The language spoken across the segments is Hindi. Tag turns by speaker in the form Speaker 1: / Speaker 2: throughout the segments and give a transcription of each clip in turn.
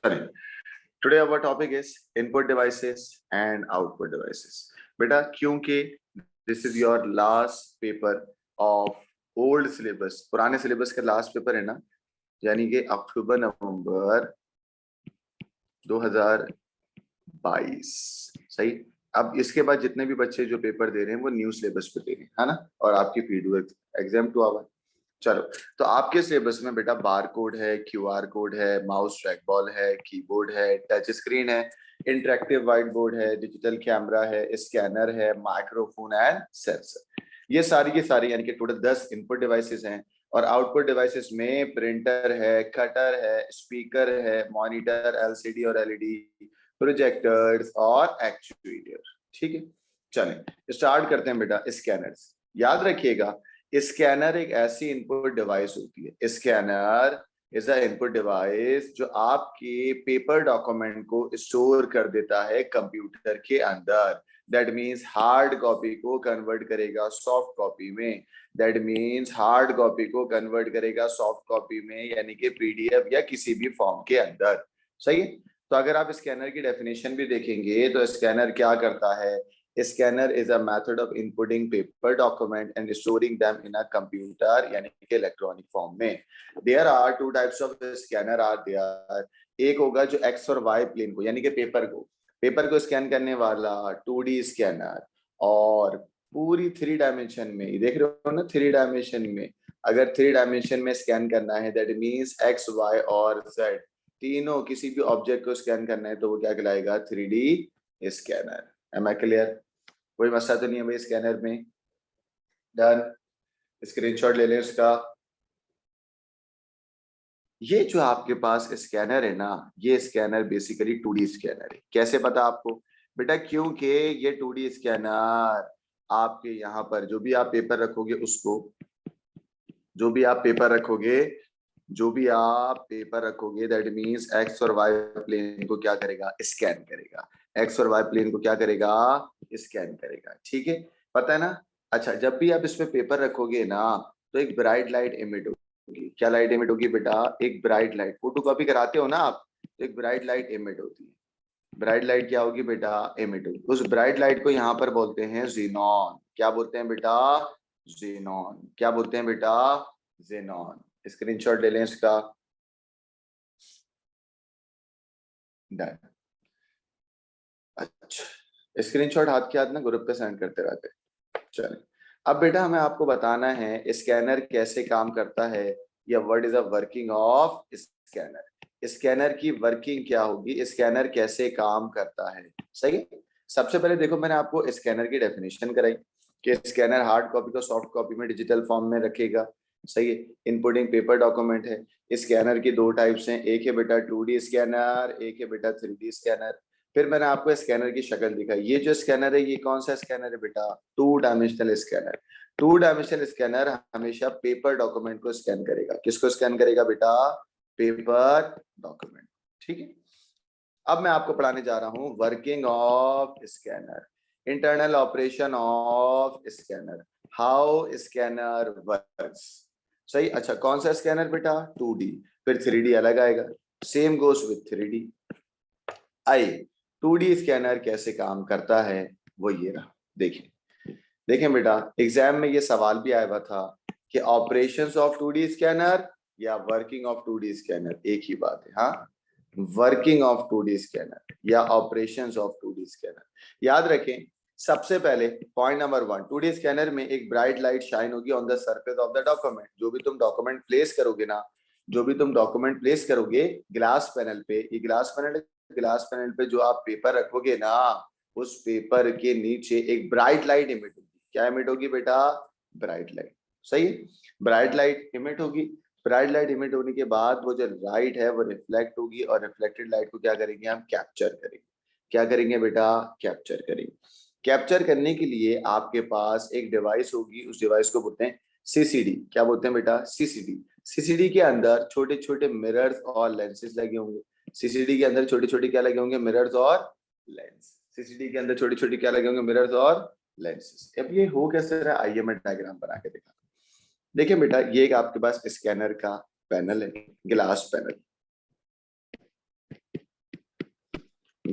Speaker 1: चलिए, today our topic is input devices and output devices. बेटा क्योंकि this is your last paper of old syllabus, पुराने सिलेबस का लास्ट पेपर है ना, यानी कि अक्टूबर नवंबर 2022। सही। अब इसके बाद जितने भी बच्चे जो पेपर दे रहे हैं वो न्यू सिलेबस पे दे रहे हैं, है ना, और आपकी फीडबैक एग्जाम 2 आवर। चलो, तो आपके सिलेबस में बेटा बार कोड है, क्यूआर कोड है, माउस ट्रैक बॉल है, कीबोर्ड है, टच स्क्रीन है, इंटरेक्टिव व्हाइट बोर्ड है, डिजिटल कैमरा है, स्कैनर है, माइक्रोफोन एंड सेंसर। ये सारी की सारी यानी कि टोटल 10 इनपुट डिवाइसेस हैं। और आउटपुट डिवाइसेस में प्रिंटर है, कटर है, स्पीकर है, मॉनिटर, एलसीडी और एलईडी, प्रोजेक्टर्स और एक्चुएटर। ठीक है, चलें स्टार्ट करते हैं बेटा। स्कैनर्स, याद रखिएगा स्कैनर एक ऐसी इनपुट डिवाइस होती है। Scanner is a input device जो आपके पेपर डॉक्यूमेंट को स्टोर कर देता है कंप्यूटर के अंदर। दैट मीन्स हार्ड कॉपी को कन्वर्ट करेगा सॉफ्ट कॉपी में। दैट मीन्स हार्ड कॉपी को कन्वर्ट करेगा सॉफ्ट कॉपी में, यानी कि पीडीएफ या किसी भी फॉर्म के अंदर। सही है। तो अगर आप स्कैनर की डेफिनेशन भी देखेंगे तो स्कैनर क्या करता है? Scanner is a method of inputting paper document and storing them in a computer यानी कि इलेक्ट्रॉनिक फॉर्म में। There are two types of scanner are there। एक होगा जो एक्स और वाई प्लेन को यानी कि पेपर को स्कैन करने वाला 2D स्कैनर, और पूरी 3 डायमेंशन में, ये देख रहे हो ना, 3 डायमेंशन में अगर 3 डायमेंशन में स्कैन करना है, दैट मीन्स एक्स वाई और जेड तीनों किसी भी ऑब्जेक्ट को स्कैन करना है तो वो क्या कहलाएगा? 3D scanner. M I clear? कोई मसला तो नहीं है भाई स्कैनर में? डन। स्क्रीनशॉट ले लें इसका। ये जो आपके पास स्कैनर है ना, ये स्कैनर बेसिकली 2D स्कैनर है। कैसे पता आपको? बेटा क्योंकि ये 2D स्कैनर आपके यहाँ पर जो भी आप पेपर रखोगे उसको, जो भी आप पेपर रखोगे दैट मीन्स एक्स और वाई प्लेन को क्या करेगा? स्कैन करेगा। एक्स और वाई प्लेन को क्या करेगा? स्कैन करेगा। ठीक है, पता है ना? अच्छा, जब भी आप इसमें पेपर रखोगे ना तो एक ब्राइट लाइट इमिट होगी। क्या लाइट इमिट होगी बेटा? एक ब्राइट लाइट। फोटोकॉपी कराते हो ना आप तो एक ब्राइट लाइट इमिट होती है। ब्राइट लाइट क्या होगी बेटा? इमिट होगी। उस ब्राइट लाइट को यहाँ पर बोलते हैं ज़ीनॉन। क्या बोलते हैं बेटा? ज़ीनॉन। क्या बोलते हैं बेटा? ज़ीनॉन। स्क्रीनशॉट ले लें इसका। डन। अच्छा, स्क्रीनशॉट हाथ के हाथ ना ग्रुप पे सेंड करते रहते। चलिए, अब बेटा हमें आपको बताना है स्कैनर कैसे काम करता है, या what is the working of scanner. Scanner की वर्किंग क्या होगी, स्कैनर कैसे काम करता है। सही है। सबसे पहले देखो, मैंने आपको स्कैनर की डेफिनेशन कराई कि स्कैनर हार्ड कॉपी को सॉफ्ट कॉपी में डिजिटल फॉर्म में रखेगा। सही है। इनपुटिंग पेपर डॉक्यूमेंट है। स्कैनर की 2 टाइप्स हैं, एक है बेटा 2D स्कैनर, एक है बेटा 3D स्कैनर। फिर मैंने आपको स्कैनर की शक्ल दिखाई। ये जो स्कैनर है ये कौन सा स्कैनर है बेटा? 2 डायमेंशनल स्कैनर। 2 डायमेंशनल स्कैनर हमेशा पेपर डॉक्यूमेंट को स्कैन करेगा। किसको स्कैन करेगा बेटा? Paper document. ठीक है। अब मैं आपको पढ़ाने जा रहा हूं working of scanner, internal operation of scanner, how scanner works. सही। अच्छा, कौन सा स्कैनर बेटा? 2D। फिर 3D अलग आएगा। Same goes with 3D। आइए 2D स्कैनर कैसे काम करता है वो ये रहा। देखें बेटा, एग्जाम में ये सवाल भी आया हुआ था कि ऑपरेशंस ऑफ 2D स्कैनर या वर्किंग ऑफ 2D स्कैनर एक ही बात है। हाँ, वर्किंग ऑफ 2D स्कैनर या ऑपरेशंस ऑफ 2D स्कैनर। याद रखें, सबसे पहले पॉइंट नंबर 1, 2D स्कैनर में एक ब्राइट लाइट शाइन होगी on the surface of the document. जो भी तुम डॉक्यूमेंट प्लेस करोगे ना, ग्लास पैनल पे, ये ग्लास पैनल पे जो आप पेपर रखोगे ना, उस पेपर के नीचे एक ब्राइट लाइट इमिट होगी। क्या इमिट होगी बेटा? Bright light. सही है। ब्राइट लाइट इमिट होगी। ब्राइट लाइट इमिट होने के बाद वो जो लाइट है वो रिफ्लेक्ट होगी, और रिफ्लेक्टेड लाइट को क्या करेंगे? हम कैप्चर करेंगे। क्या करेंगे बेटा? कैप्चर करेंगे। कैप्चर करने के लिए आपके पास एक डिवाइस होगी, उस डिवाइस को बोलते हैं सीसीडी। क्या बोलते हैं बेटा? सीसीडी। सीसीडी के अंदर छोटे छोटे मिरर्स और लेंसेज लगे होंगे। सीसीडी के अंदर छोटे छोटे क्या लगे होंगे? मिरर्स और लेंस। सीसीडी के अंदर छोटे छोटे क्या लगे होंगे? मिरर्स और लेंसेज। अब ये हो कैसे रहा है, आइए मैं डायग्राम बना के दिखाता हूं। देखिए बेटा, ये एक आपके पास स्कैनर का पैनल है, ग्लास पैनल।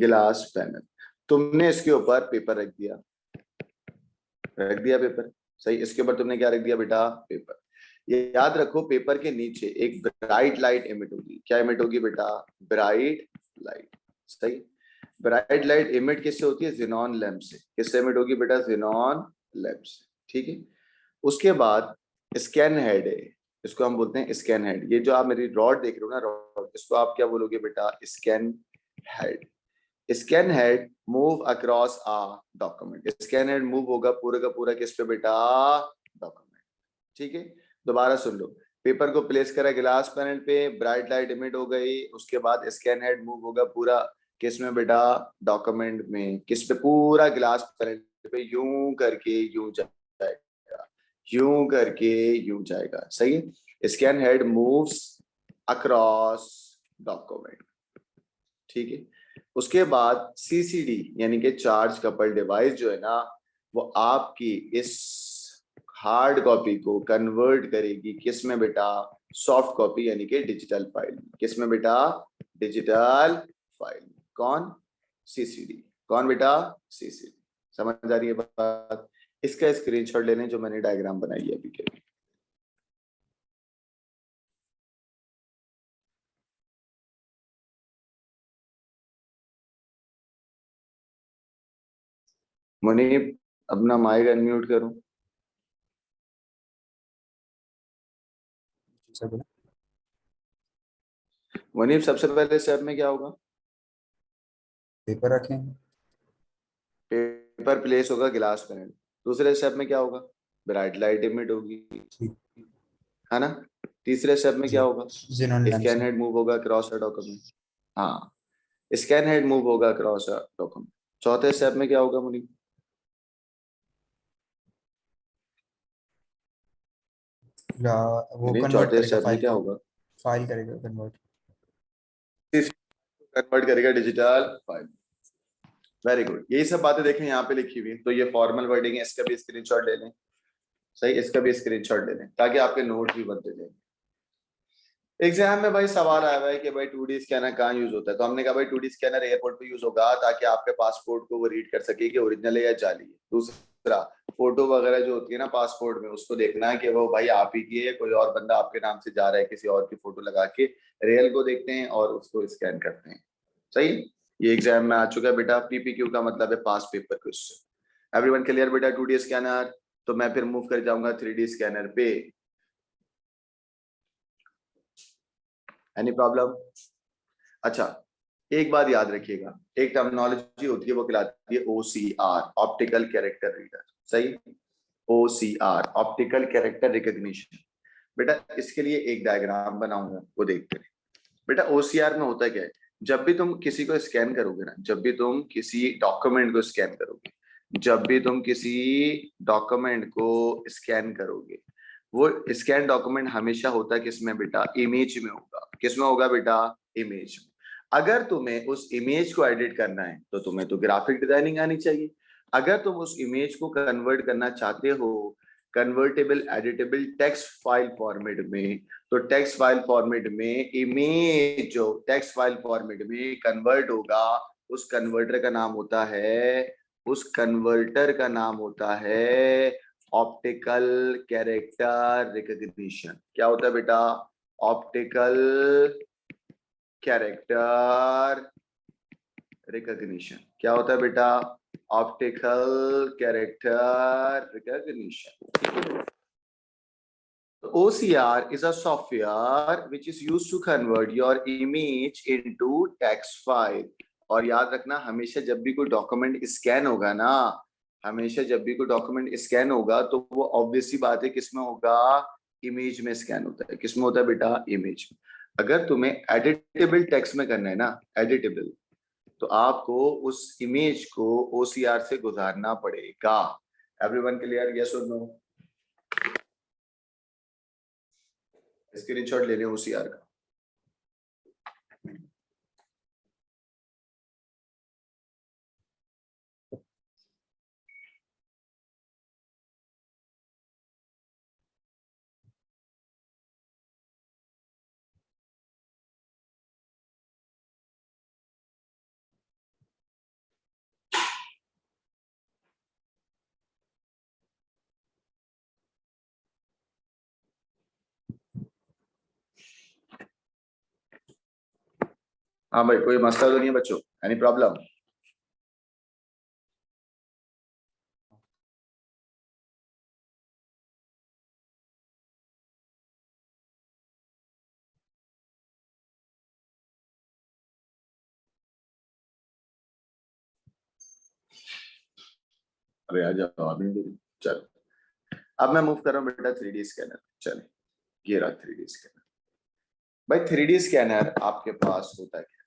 Speaker 1: गिलास पैनल, तुमने इसके ऊपर पेपर रख दिया पेपर, सही। इसके ऊपर तुमने क्या रख दिया बेटा, पेपर। ये याद रखो, पेपर के नीचे एक ब्राइट लाइट इमिट होगी। क्या इमिट होगी बेटा, ब्राइट लाइट, सही। ब्राइट लाइट इमिट किससे होती है, जेनॉन लैंप से। किससे इमिट होगी बेटा, जेनॉन लैंप से, ठीक है। उसके बाद स्कैन हेड है, इसको हम बोलते हैं स्कैन हेड। ये जो आप मेरी रॉड देख रहे हो ना, रॉड, इसको आप क्या बोलोगे बेटा, scan head. Scan head move across a document. Scan head move होगा पूरा का पूरा किस पे बेटा, डॉक्यूमेंट, ठीक है। दोबारा सुन लो, पेपर को प्लेस करा गिलास पैनल पे, ब्राइट लाइट इमिट हो गई, उसके बाद स्कैन हेड मूव होगा पूरा किस में बेटा, डॉक्यूमेंट में। किस पे, पूरा गिलास पैनल पे, यूं करके यूं जाएगा, यूं करके यूं जाएगा, सही है। Scan head moves across document, ठीक है। उसके बाद सीसीडी यानी कि चार्ज कपल डिवाइस जो है ना, वो आपकी इस हार्ड कॉपी को कन्वर्ट करेगी किस में बेटा, सॉफ्ट कॉपी यानी कि डिजिटल फाइल में। किस में बेटा, डिजिटल फाइल में। कौन, सीसीडी। कौन बेटा, सीसीडी। समझ आ रही है बात। इसका स्क्रीनशॉट ले लें जो मैंने डायग्राम बनाई है अभी के। मुनीब, अपना माइक अनम्यूट करूं। मुनीब, सबसे पहले स्टेप में क्या होगा,
Speaker 2: पेपर रखें।
Speaker 1: पेपर प्लेस होगा गिलास पैनल। दूसरे स्टेप में क्या होगा, ब्राइट लाइट इमिट होगी,
Speaker 2: ठीक।
Speaker 1: है ना। तीसरे स्टेप में क्या
Speaker 2: जी।
Speaker 1: होगा,
Speaker 2: जेनॉन लैंप
Speaker 1: स्कैन
Speaker 2: से।
Speaker 1: हेड मूव होगा क्रॉस अ डॉक्यूमेंट। हाँ, स्कैन हेड मूव होगा क्रॉस अ डॉक्यूमेंट। चौथे स्टेप में क्या होगा मुनीब,
Speaker 2: या वो
Speaker 1: मुनीब
Speaker 2: कन्वर्ट
Speaker 1: चौथे
Speaker 2: करेगा
Speaker 1: स्टेप में
Speaker 2: फाइल
Speaker 1: क्या
Speaker 2: को।
Speaker 1: होगा,
Speaker 2: फाइल करेगा कन्वर्ट।
Speaker 1: कन्वर्ट करेगा डिजिटल फाइल। वेरी गुड, यही सब बातें देखें यहाँ पे लिखी हुई है। तो ये फॉर्मल वर्डिंग है, इसका भी स्क्रीनशॉट ले लें, सही। इसका भी स्क्रीनशॉट ले लें ताकि आपके नोट भी बनते जाए। एग्जाम में भाई सवाल आया हुआ है कि भाई 2D स्कैनर कहाँ यूज होता है, तो हमने कहा भाई 2D स्कैनर एयरपोर्ट पे यूज होगा ताकि आपके पासपोर्ट को वो रीड कर सके कि ओरिजिनल है या जाली है। दूसरा, फोटो वगैरह जो होती है ना पासपोर्ट में, उसको देखना है कि वो भाई आप ही की है, कोई और बंदा आपके नाम से जा रहा है, किसी और की फोटो लगा के रियल को देखते हैं और उसको स्कैन करते हैं, सही। ये एग्जाम में आ चुका है बेटा। पीपीक्यू का मतलब है पास पेपर क्वेश्चन। एवरीवन क्लियर बेटा, 2D स्कैनर। तो मैं फिर मूव कर जाऊंगा 3D स्कैनर पे। Any problem. अच्छा, एक बात याद रखिएगा, एक टर्मिनोलॉजी होती है वो कहलाती है ओसीआर, ऑप्टिकल कैरेक्टर रीडर, सही। OCR, optical character recognition. बेटा इसके लिए एक डायग्राम बनाऊंगा, वो देखते हैं। बेटा ओसीआर में होता क्या है, जब भी तुम किसी को स्कैन करोगे ना, जब भी तुम किसी डॉक्यूमेंट को स्कैन करोगे, जब भी तुम किसी डॉक्यूमेंट को स्कैन करोगे, वो स्कैन डॉक्यूमेंट हमेशा होता है किसमें बेटा, इमेज में होगा। किसमें होगा बेटा, इमेज में। अगर तुम्हें उस इमेज को एडिट करना है तो तुम्हें तो ग्राफिक डिजाइनिंग आनी चाहिए। अगर तुम उस इमेज को कन्वर्ट करना चाहते हो convertible editable text file format में, तो टेक्स्ट फाइल फॉर्मेट में इमेज जो टेक्स्ट फाइल फॉर्मेट में कन्वर्ट होगा, उस कन्वर्टर का नाम होता है, उस कन्वर्टर का नाम होता है ऑप्टिकल कैरेक्टर रिकॉग्निशन। क्या होता है बेटा, ऑप्टिकल कैरेक्टर रिकॉग्निशन। क्या होता है बेटा, optical character recognition. OCR is a software which is used to convert your image into text file। और याद रखना, हमेशा जब भी कोई डॉक्यूमेंट स्कैन होगा ना, हमेशा जब भी कोई डॉक्यूमेंट स्कैन होगा तो वो ऑब्वियस सी बात है किसमें होगा, इमेज में स्कैन होता है। किसमें होता है बेटा, इमेज में। अगर तुम्हें एडिटेबल टेक्स्ट में करना है ना, एडिटेबल, तो आपको उस इमेज को OCR से गुजारना पड़ेगा। एवरीवन क्लियर, यस और नो। स्क्रीनशॉट ले लें OCR का। हाँ भाई, कोई मसला तो नहीं है बच्चों? Any problem? अरे आ जाओ, अभी नहीं दे रही। चलो, अब मैं मूव कर रहा हूँ बेटा 3D स्कैनर। चले, ये रहा 3D स्कैनर। भाई 3D स्कैनर आपके पास होता है क्या?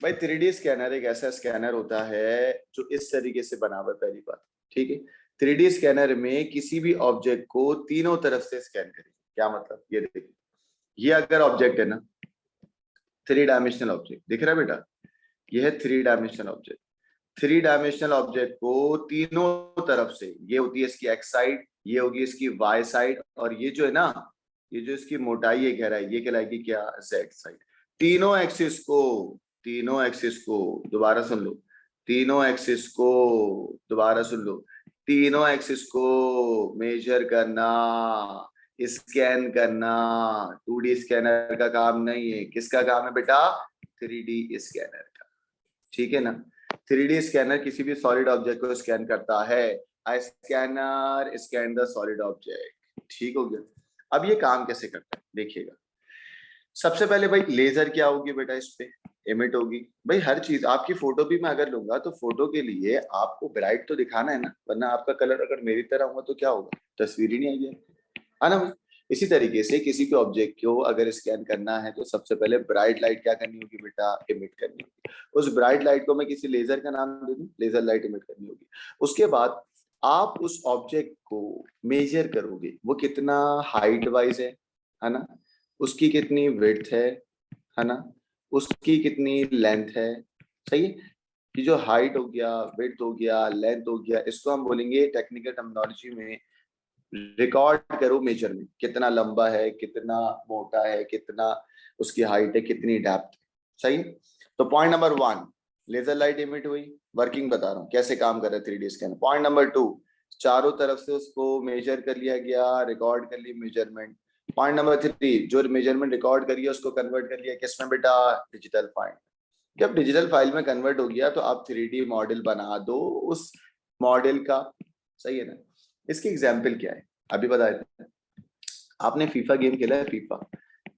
Speaker 1: भाई 3D स्कैनर एक ऐसा स्कैनर होता है जो इस तरीके से बना हुआ है, पहली बात। ठीक है, 3D स्कैनर में किसी भी ऑब्जेक्ट को तीनों तरफ से स्कैन करेंगे। क्या मतलब, ये देखिए, ये अगर ऑब्जेक्ट है ना, 3 डायमेंशनल ऑब्जेक्ट दिख रहा है बेटा, ये है 3 डायमेंशनल ऑब्जेक्ट। 3 डायमेंशनल ऑब्जेक्ट को तीनों तरफ से, ये होती है इसकी एक्स साइड, ये होगी इसकी वाई साइड, और ये जो है ना, ये जो इसकी मोटाई है, गहराई, ये कहलाएगी क्या, जेड साइड। तीनों एक्सिस को, तीनों एक्सिस को, दोबारा सुन लो, तीनों एक्सिस को, दोबारा सुन लो, तीनों एक्सिस को मेजर करना, स्कैन करना। 2D स्कैनर का काम नहीं है, किसका काम है बेटा, 3D स्कैनर का। ठीक है ना? 3D स्कैनर किसी भी सॉलिड ऑब्जेक्ट को स्कैन करता है। I scanner scan the solid object. ठीक हो गया? अब ये काम कैसे करता है देखिएगा। सबसे पहले भाई लेजर क्या होगी बेटा, इस पे एमिट होगी। भाई हर चीज, आपकी फोटो भी मैं अगर लूंगा तो फोटो के लिए आपको ब्राइट तो दिखाना है ना, वरना आपका कलर अगर मेरी तरह होगा तो क्या होगा, तस्वीर ही नहीं आएगी, है ना भाई? इसी तरीके से किसी भी ऑब्जेक्ट को अगर स्कैन करना है तो सबसे पहले ब्राइट लाइट क्या करनी होगी बेटा, इमिट करनी होगी। उस ब्राइट लाइट को मैं किसी लेजर का नाम दे दूं, लेजर लाइट इमिट करनी होगी। उसके बाद आप उस ऑब्जेक्ट को मेजर करोगे, वो कितना हाइट वाइज है ना, उसकी कितनी विड्थ है ना, उसकी कितनी लेंथ है। सही है? कि जो हाइट हो गया, विड्थ हो गया, लेंथ हो गया, इसको हम बोलेंगे टेक्निकल टर्मिनोलॉजी में, रिकॉर्ड करो मेजरमेंट, कितना लंबा है, कितना मोटा है, कितना उसकी हाइट है, कितनी डेप्थ। सही है? तो point number 1, laser light emit हुई। वर्किंग बता रहा हूँ कैसे काम कर रहा है 3D स्कैनर। पॉइंट नंबर 2, चारों तरफ से उसको मेजर कर लिया गया, रिकॉर्ड कर ली मेजरमेंट। पॉइंट नंबर 3, जो मेजरमेंट रिकॉर्ड करिए उसको कन्वर्ट कर लिया किसमें बेटा, डिजिटल फाइल। जब डिजिटल फाइल में कन्वर्ट हो गया तो आप 3D मॉडल बना दो उस मॉडल का। सही है ना? इसकी एग्जाम्पल क्या है, अभी बता देते हैं। आपने फीफा गेम खेला है, फीफा,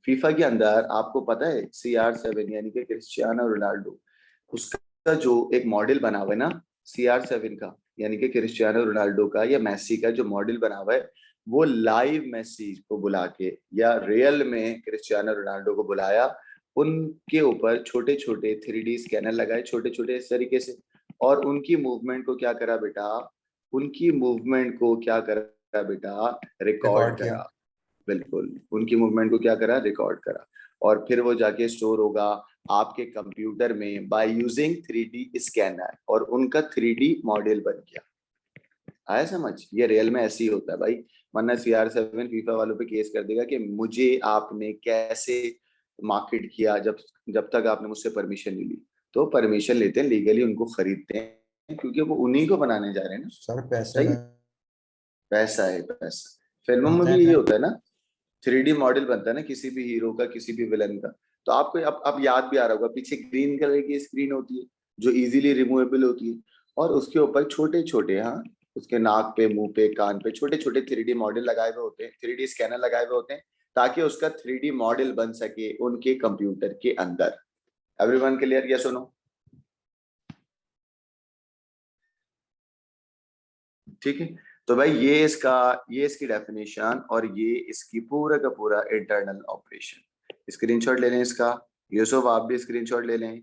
Speaker 1: फीफा के अंदर आपको पता है CR7 यानी कि क्रिस्टियानो रोनाल्डो, उसका जो एक मॉडल बना हुआ है ना, CR7 का, यानी कि क्रिस्टियानो रोनाल्डो का या मेसी का जो मॉडल बना हुआ है, वो लाइव मेसी को बुला के या रियल में क्रिस्टियानो रोनाल्डो को बुलाया, उनके ऊपर छोटे छोटे 3D स्कैनर लगाए, छोटे छोटे इस तरीके से, और उनकी मूवमेंट को क्या करा बेटा, उनकी मूवमेंट को क्या करा बेटा, रिकॉर्ड
Speaker 2: रिकॉर्ड किया।
Speaker 1: करा। बिल्कुल, उनकी मूवमेंट को क्या करा, रिकॉर्ड करा। और फिर वो जाके स्टोर होगा आपके कंप्यूटर में बाय यूजिंग 3D स्कैनर, और उनका 3D मॉडल बन गया। आया समझ? ये रियल में ऐसे ही होता है भाई, वरना CR7 फीफा वालों पे केस कर देगा कि मुझे आपने कैसे मार्केट किया, जब जब तक आपने मुझसे परमिशन नहीं ली। तो परमिशन लेते हैं लीगली, उनको खरीदते हैं, क्योंकि वो उन्हीं को बनाने जा रहे हैं ना।
Speaker 2: सर पैसे
Speaker 1: सही है? पैसा है पैसा। फिल्मों में
Speaker 2: बनते
Speaker 1: भी
Speaker 2: हैं
Speaker 1: यही
Speaker 2: फिर।
Speaker 1: होता है ना, 3D मॉडल बनता है ना किसी भी हीरो का, किसी भी विलन का। तो आपको अब याद भी आ रहा होगा, पीछे ग्रीन कलर की स्क्रीन होती है जो इजीली रिमूवेबल होती है, और उसके ऊपर छोटे छोटे, हाँ, उसके नाक पे, मुंह पे, कान पे छोटे छोटे 3D मॉडल लगाए हुए होते हैं, 3D स्कैनर लगाए हुए होते हैं, ताकि उसका 3D मॉडल बन सके उनके कंप्यूटर के अंदर। एवरीवन क्लियर, यस और नो? ठीक है। तो भाई ये इसकी डेफिनेशन, और ये इसकी पूरा का पूरा इंटरनल ऑपरेशन। स्क्रीनशॉट ले लें इसका, यूसुफ आप भी स्क्रीनशॉट ले लें।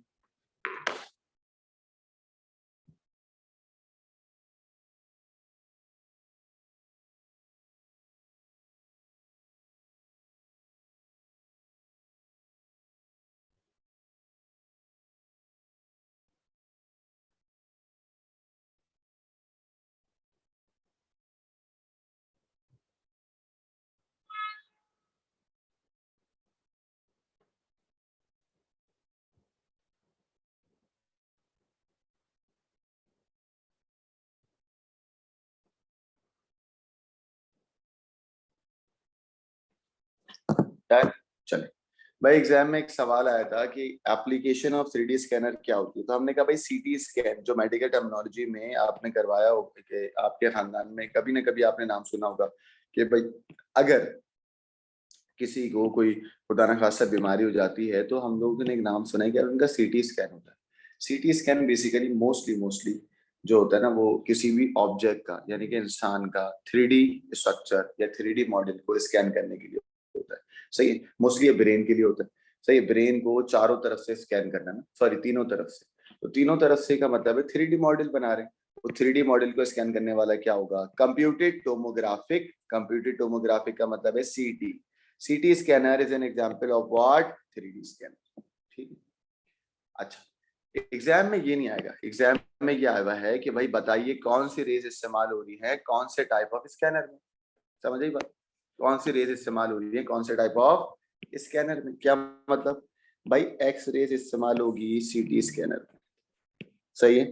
Speaker 1: डन। चले, भाई एग्जाम में एक सवाल आया था कि एप्लीकेशन ऑफ 3D स्कैनर क्या होती है, तो हमने कहा भाई सीटी स्कैन, जो मेडिकल टर्मिनोलॉजी में आपने करवाया हो कि आपके खानदान में कभी ना कभी आपने नाम सुना होगा कि भाई अगर किसी को कोई खुदा ना खास्ता बीमारी हो जाती है तो हम लोगों ने एक नाम सुना है कि उनका सीटी स्कैन होता है। सीटी स्कैन बेसिकली मोस्टली जो होता है ना, वो किसी भी ऑब्जेक्ट का यानी कि इंसान का 3D स्ट्रक्चर या 3D मॉडल को स्कैन करने के लिए होता है। सही है, मोस्टली ब्रेन के लिए होता है। सही है, ब्रेन को चारों तरफ से स्कैन करना ना, सॉरी तीनों तरफ से। तो तीनों तरफ से का मतलब है 3D मॉडल बना रहे हैं। तो 3D मॉडल को स्कैन करने वाला क्या होगा? Computed tomographic. कंप्यूटेड टोमोग्राफिक का मतलब है सीटी। सीटी scanner is an example of what? 3D scanner. ठीक है। अच्छा, एग्जाम में ये नहीं आएगा, एग्जाम में ये आया है कि भाई बताइए कौन सी रेज इस्तेमाल हो रही है कौन से टाइप ऑफ स्कैनर में। समझ आई बात? कौन सी रेज इस्तेमाल हो रही है कौन से टाइप ऑफ स्कैनर में? क्या मतलब? भाई एक्स रेज इस्तेमाल होगी सीटी स्कैनर में। सही है।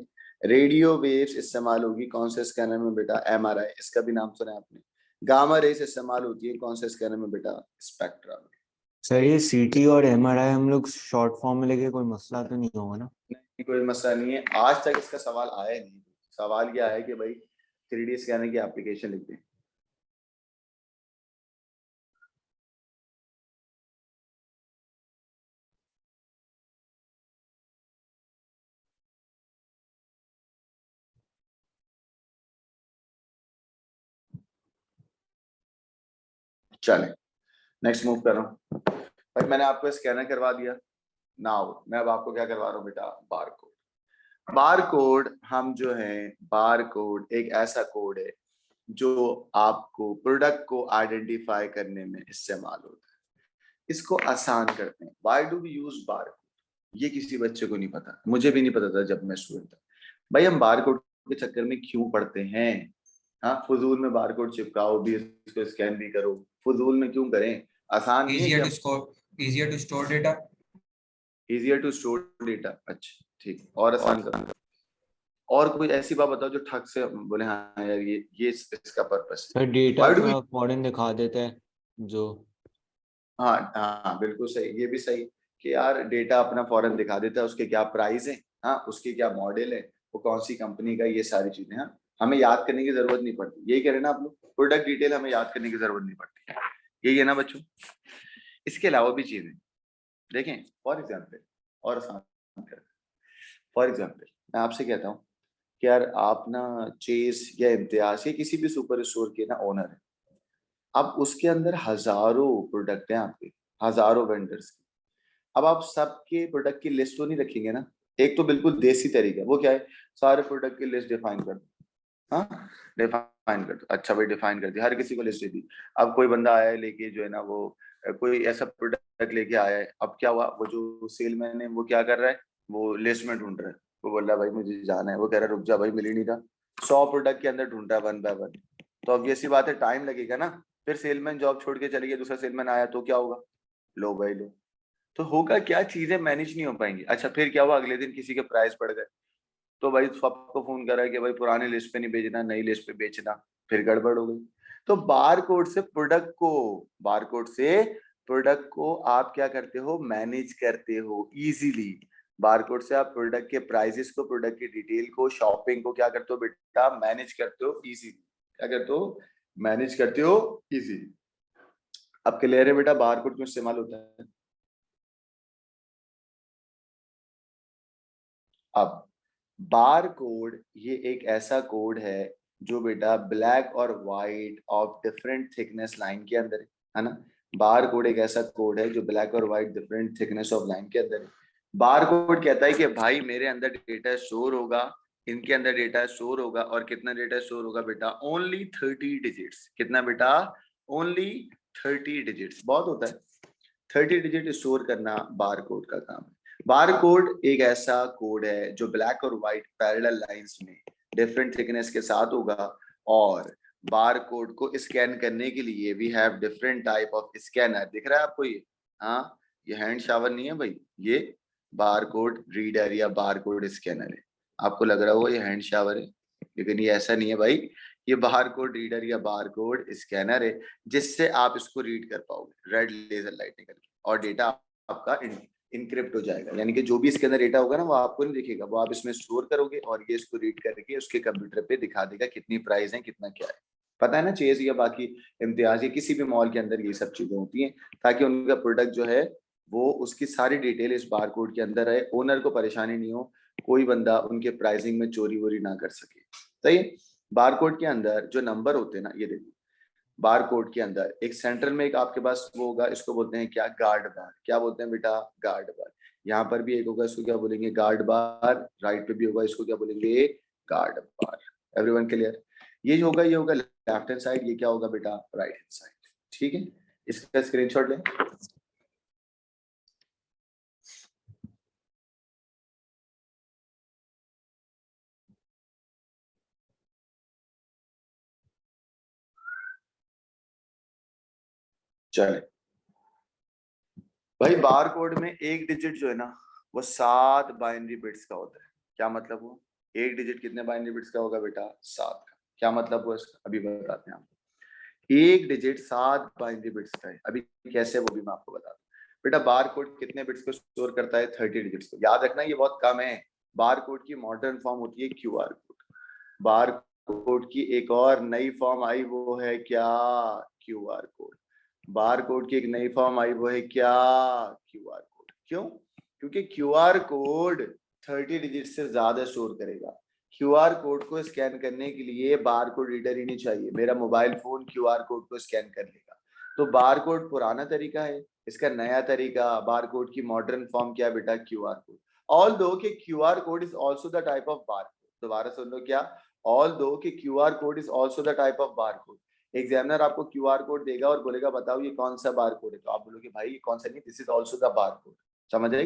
Speaker 1: रेडियो वेव्स इस्तेमाल होगी कौन से स्कैनर में बेटा? एमआरआई, इसका भी नाम सुना है आपने। गामा रेज इस्तेमाल होती है कौन से स्कैनर में बेटा? स्पेक्ट्रा में।
Speaker 3: सर ये सीटी और एमआरआई हम लोग शॉर्ट फॉर्म में लेके, कोई मसला तो नहीं होगा ना?
Speaker 1: नहीं, कोई मसला नहीं है, आज तक इसका सवाल आया नहीं। सवाल क्या है कि भाई 3D स्कैनर की एप्लीकेशन लिख दें। चले, नेक्स्ट मूव कर रहा हूँ। भाई मैंने आपको स्कैनर करवा दिया। नाउ मैं अब आपको क्या करवा रहा हूँ बेटा? Bar code. बार कोड हम जो है, बार कोड एक ऐसा कोड है जो आपको प्रोडक्ट को आइडेंटिफाई करने में इस्तेमाल होता है, इसको आसान करते हैं। Why do we use bar code? ये किसी बच्चे को नहीं पता, मुझे भी नहीं पता था जब मैं स्टूडेंट था। भाई हम बार कोड के चक्कर में क्यों पढ़ते हैं? हाँ, फजूल में बार कोड चिपकाओ भी, इसको स्कैन भी करो, फजूल में क्यों करें? आसान नहीं है
Speaker 4: easier
Speaker 1: क्या?
Speaker 4: to score easier to store data
Speaker 1: easier to store data. अच्छा ठीक, और आसान करो। और कोई ऐसी बात बताओ जो ठग से बोले हाँ यार ये इसका पर्पस है।
Speaker 3: Sir data
Speaker 1: Why do we-
Speaker 3: अपना फॉरेन दिखा देता है जो।
Speaker 1: हाँ हाँ बिल्कुल सही, ये भी सही कि यार डेटा अपना फॉरेन दिखा देता है, उसके क्या प्राइस है, हाँ उसके क्या मॉडल है, वो कौन सी कंपनी का, ये सारी चीजें हाँ हमें याद करने की जरूरत नहीं पड़ती। यही कह रहे हैं ना आप लोग, प्रोडक्ट डिटेल हमें याद करने की जरूरत नहीं पड़ती, यही है ना बच्चों? इसके अलावा भी चीजें देखें, फॉर एग्जाम्पल, और आसान कर, फॉर एग्जाम्पल मैं आपसे कहता हूँ कि यार आप ना चेस या इम्तियाज या किसी भी सुपर स्टोर के ना ओनर है। अब उसके अंदर हजारों प्रोडक्ट हैं आपके, हजारों वेंडर्स के। अब आप सबके प्रोडक्ट की लिस्ट तो नहीं रखेंगे ना? एक तो बिल्कुल देसी तरीका, वो क्या है? सारे प्रोडक्ट की लिस्ट डिफाइन कर दो। हाँ, डिफाइन कर दो। अच्छा भाई डिफाइन कर दी, हर किसी को लिस्ट दे दी। अब कोई बंदा आया है लेके जो है ना वो कोई ऐसा प्रोडक्ट लेके आया है, अब क्या हुआ, वो जो सेलमैन है वो क्या कर रहा है? वो लिस्ट में ढूंढ रहा है। वो बोल रहा है भाई मुझे जाना है, वो कह रहा है रुक जा भाई मिल ही नहीं रहा। 100 प्रोडक्ट के अंदर ढूंढ रहा है वन बाय वन। तो अब ये सी बात है, टाइम लगेगा ना। फिर सेलमैन जॉब छोड़ के चले गया, दूसरा सेलमैन आया तो क्या होगा? लो भाई लो। तो होगा क्या, चीजें मैनेज नहीं हो पाएंगी। अच्छा फिर क्या हुआ, अगले दिन किसी के प्राइस बढ़ गए, तो भाई सबको फोन करा कि भाई पुरानी लिस्ट पे नहीं बेचना, नई लिस्ट पे बेचना। फिर गड़बड़ हो गई। तो बार कोड से प्रोडक्ट को, बार कोड से प्रोडक्ट को आप क्या करते हो? मैनेज करते हो इजीली। बार कोड से आप प्रोडक्ट के प्राइसेस को, प्रोडक्ट की डिटेल को, शॉपिंग को क्या करते हो बेटा? मैनेज करते हो इजीली। क्या करते हो? मैनेज करते हो इजीली। अब क्लियर है बेटा बार कोड क्यों इस्तेमाल होता है? अब बार कोड ये एक ऐसा कोड है जो बेटा ब्लैक और white of different thickness line के अंदर है ना? बार कोड एक ऐसा कोड है जो ब्लैक और white different thickness of line के अंदर है। बार कोड कहता है कि भाई मेरे अंदर डेटा स्टोर होगा, इनके अंदर डेटा स्टोर होगा, और कितना डेटा स्टोर होगा बेटा? Only 30 digits. कितना बेटा? Only 30 digits. बहुत होता है 30 डिजिट स्टोर करना बार कोड का काम है। बार कोड एक ऐसा कोड है जो ब्लैक और व्हाइट पैरेलल लाइंस में डिफरेंट थिकनेस के साथ होगा। और बार कोड को स्कैन करने के लिए we have different type of scanner. दिख रहा है आपको ये? हाँ, ये हैंड शावर नहीं है भाई, ये बार कोड रीडर या बार कोड स्कैनर है। आपको लग रहा होगा ये हैंड शावर है, लेकिन ये ऐसा नहीं है भाई। ये बार कोड रीडर या बार कोड स्कैनर है जिससे आप इसको रीड कर पाओगे रेड लेजर लाइट निकल के, और डेटा आपका इनक्रिप्ट हो जाएगा, यानी कि जो भी इसके अंदर डेटा होगा ना वो आपको नहीं दिखेगा, वो आप इसमें स्टोर करोगे और ये इसको रीड करके उसके कंप्यूटर पे दिखा देगा कितनी प्राइस है कितना क्या है। पता है ना, चेज या बाकी इम्तियाज या किसी भी मॉल के अंदर ये सब चीजें होती हैं ताकि उनका प्रोडक्ट जो है वो उसकी सारी डिटेल इस बार कोड के अंदर है, ओनर को परेशानी नहीं हो, कोई बंदा उनके प्राइसिंग में चोरी वोरी ना कर सके। सही। बार कोड के अंदर जो नंबर होते हैं ना, ये देखो बार कोड के अंदर एक सेंट्रल में एक आपके पास वो होगा, इसको बोलते हैं क्या, गार्ड बार। क्या बोलते हैं बेटा, गार्ड बार। यहाँ पर भी एक होगा, इसको क्या बोलेंगे, गार्ड बार। राइट पे भी होगा, इसको क्या बोलेंगे, गार्ड बार। Everyone clear? ये होगा, ये होगा लेफ्ट हैंड साइड, ये क्या होगा बेटा, राइट हैंड साइड। ठीक है, इसका स्क्रीनशॉट लें। चले भाई, बार कोड में एक डिजिट जो है ना वो 7 बाइनरी बिट्स का होता है। क्या मतलब वो, एक डिजिट कितने बाइनरी बिट्स का होगा बेटा, 7 का। क्या मतलब वो इसका, अभी बताते हैं आपको। एक डिजिट 7 बाइनरी बिट्स का है, अभी कैसे वो भी मैं आपको बताता हूँ। बेटा बार कोड कितने बिट्स को स्टोर करता है, 30 डिजिट्स को। याद रखना ये बहुत कम है। बार कोड की मॉडर्न फॉर्म होती है क्यूआर कोड। बार कोड की एक और नई फॉर्म आई, वो है क्या, क्यूआर कोड। बार कोड की एक नई फॉर्म आई, वो है क्या, क्यूआर कोड। क्यों? क्योंकि क्यूआर कोड 30 डिजिट से ज्यादा स्टोर करेगा। क्यूआर कोड को स्कैन करने के लिए बार कोड रीडर ही नहीं चाहिए, मेरा मोबाइल फोन क्यूआर कोड को स्कैन कर लेगा। तो बार कोड पुराना तरीका है, इसका नया तरीका, बार कोड की मॉडर्न फॉर्म क्या बेटा, क्यूआर कोड। ऑल दो कि QR code is also the type of bar code. दोबारा सुन लो, क्या, ऑल दो कि QR code is also the type of bar code. Examiner आपको क्यूआर कोड देगा और बोलेगा बताओ ये कौन सा बार कोड है, तो आप बोलोगे भाई ये कौन सा नहीं, this is also the bar code. समझ आई?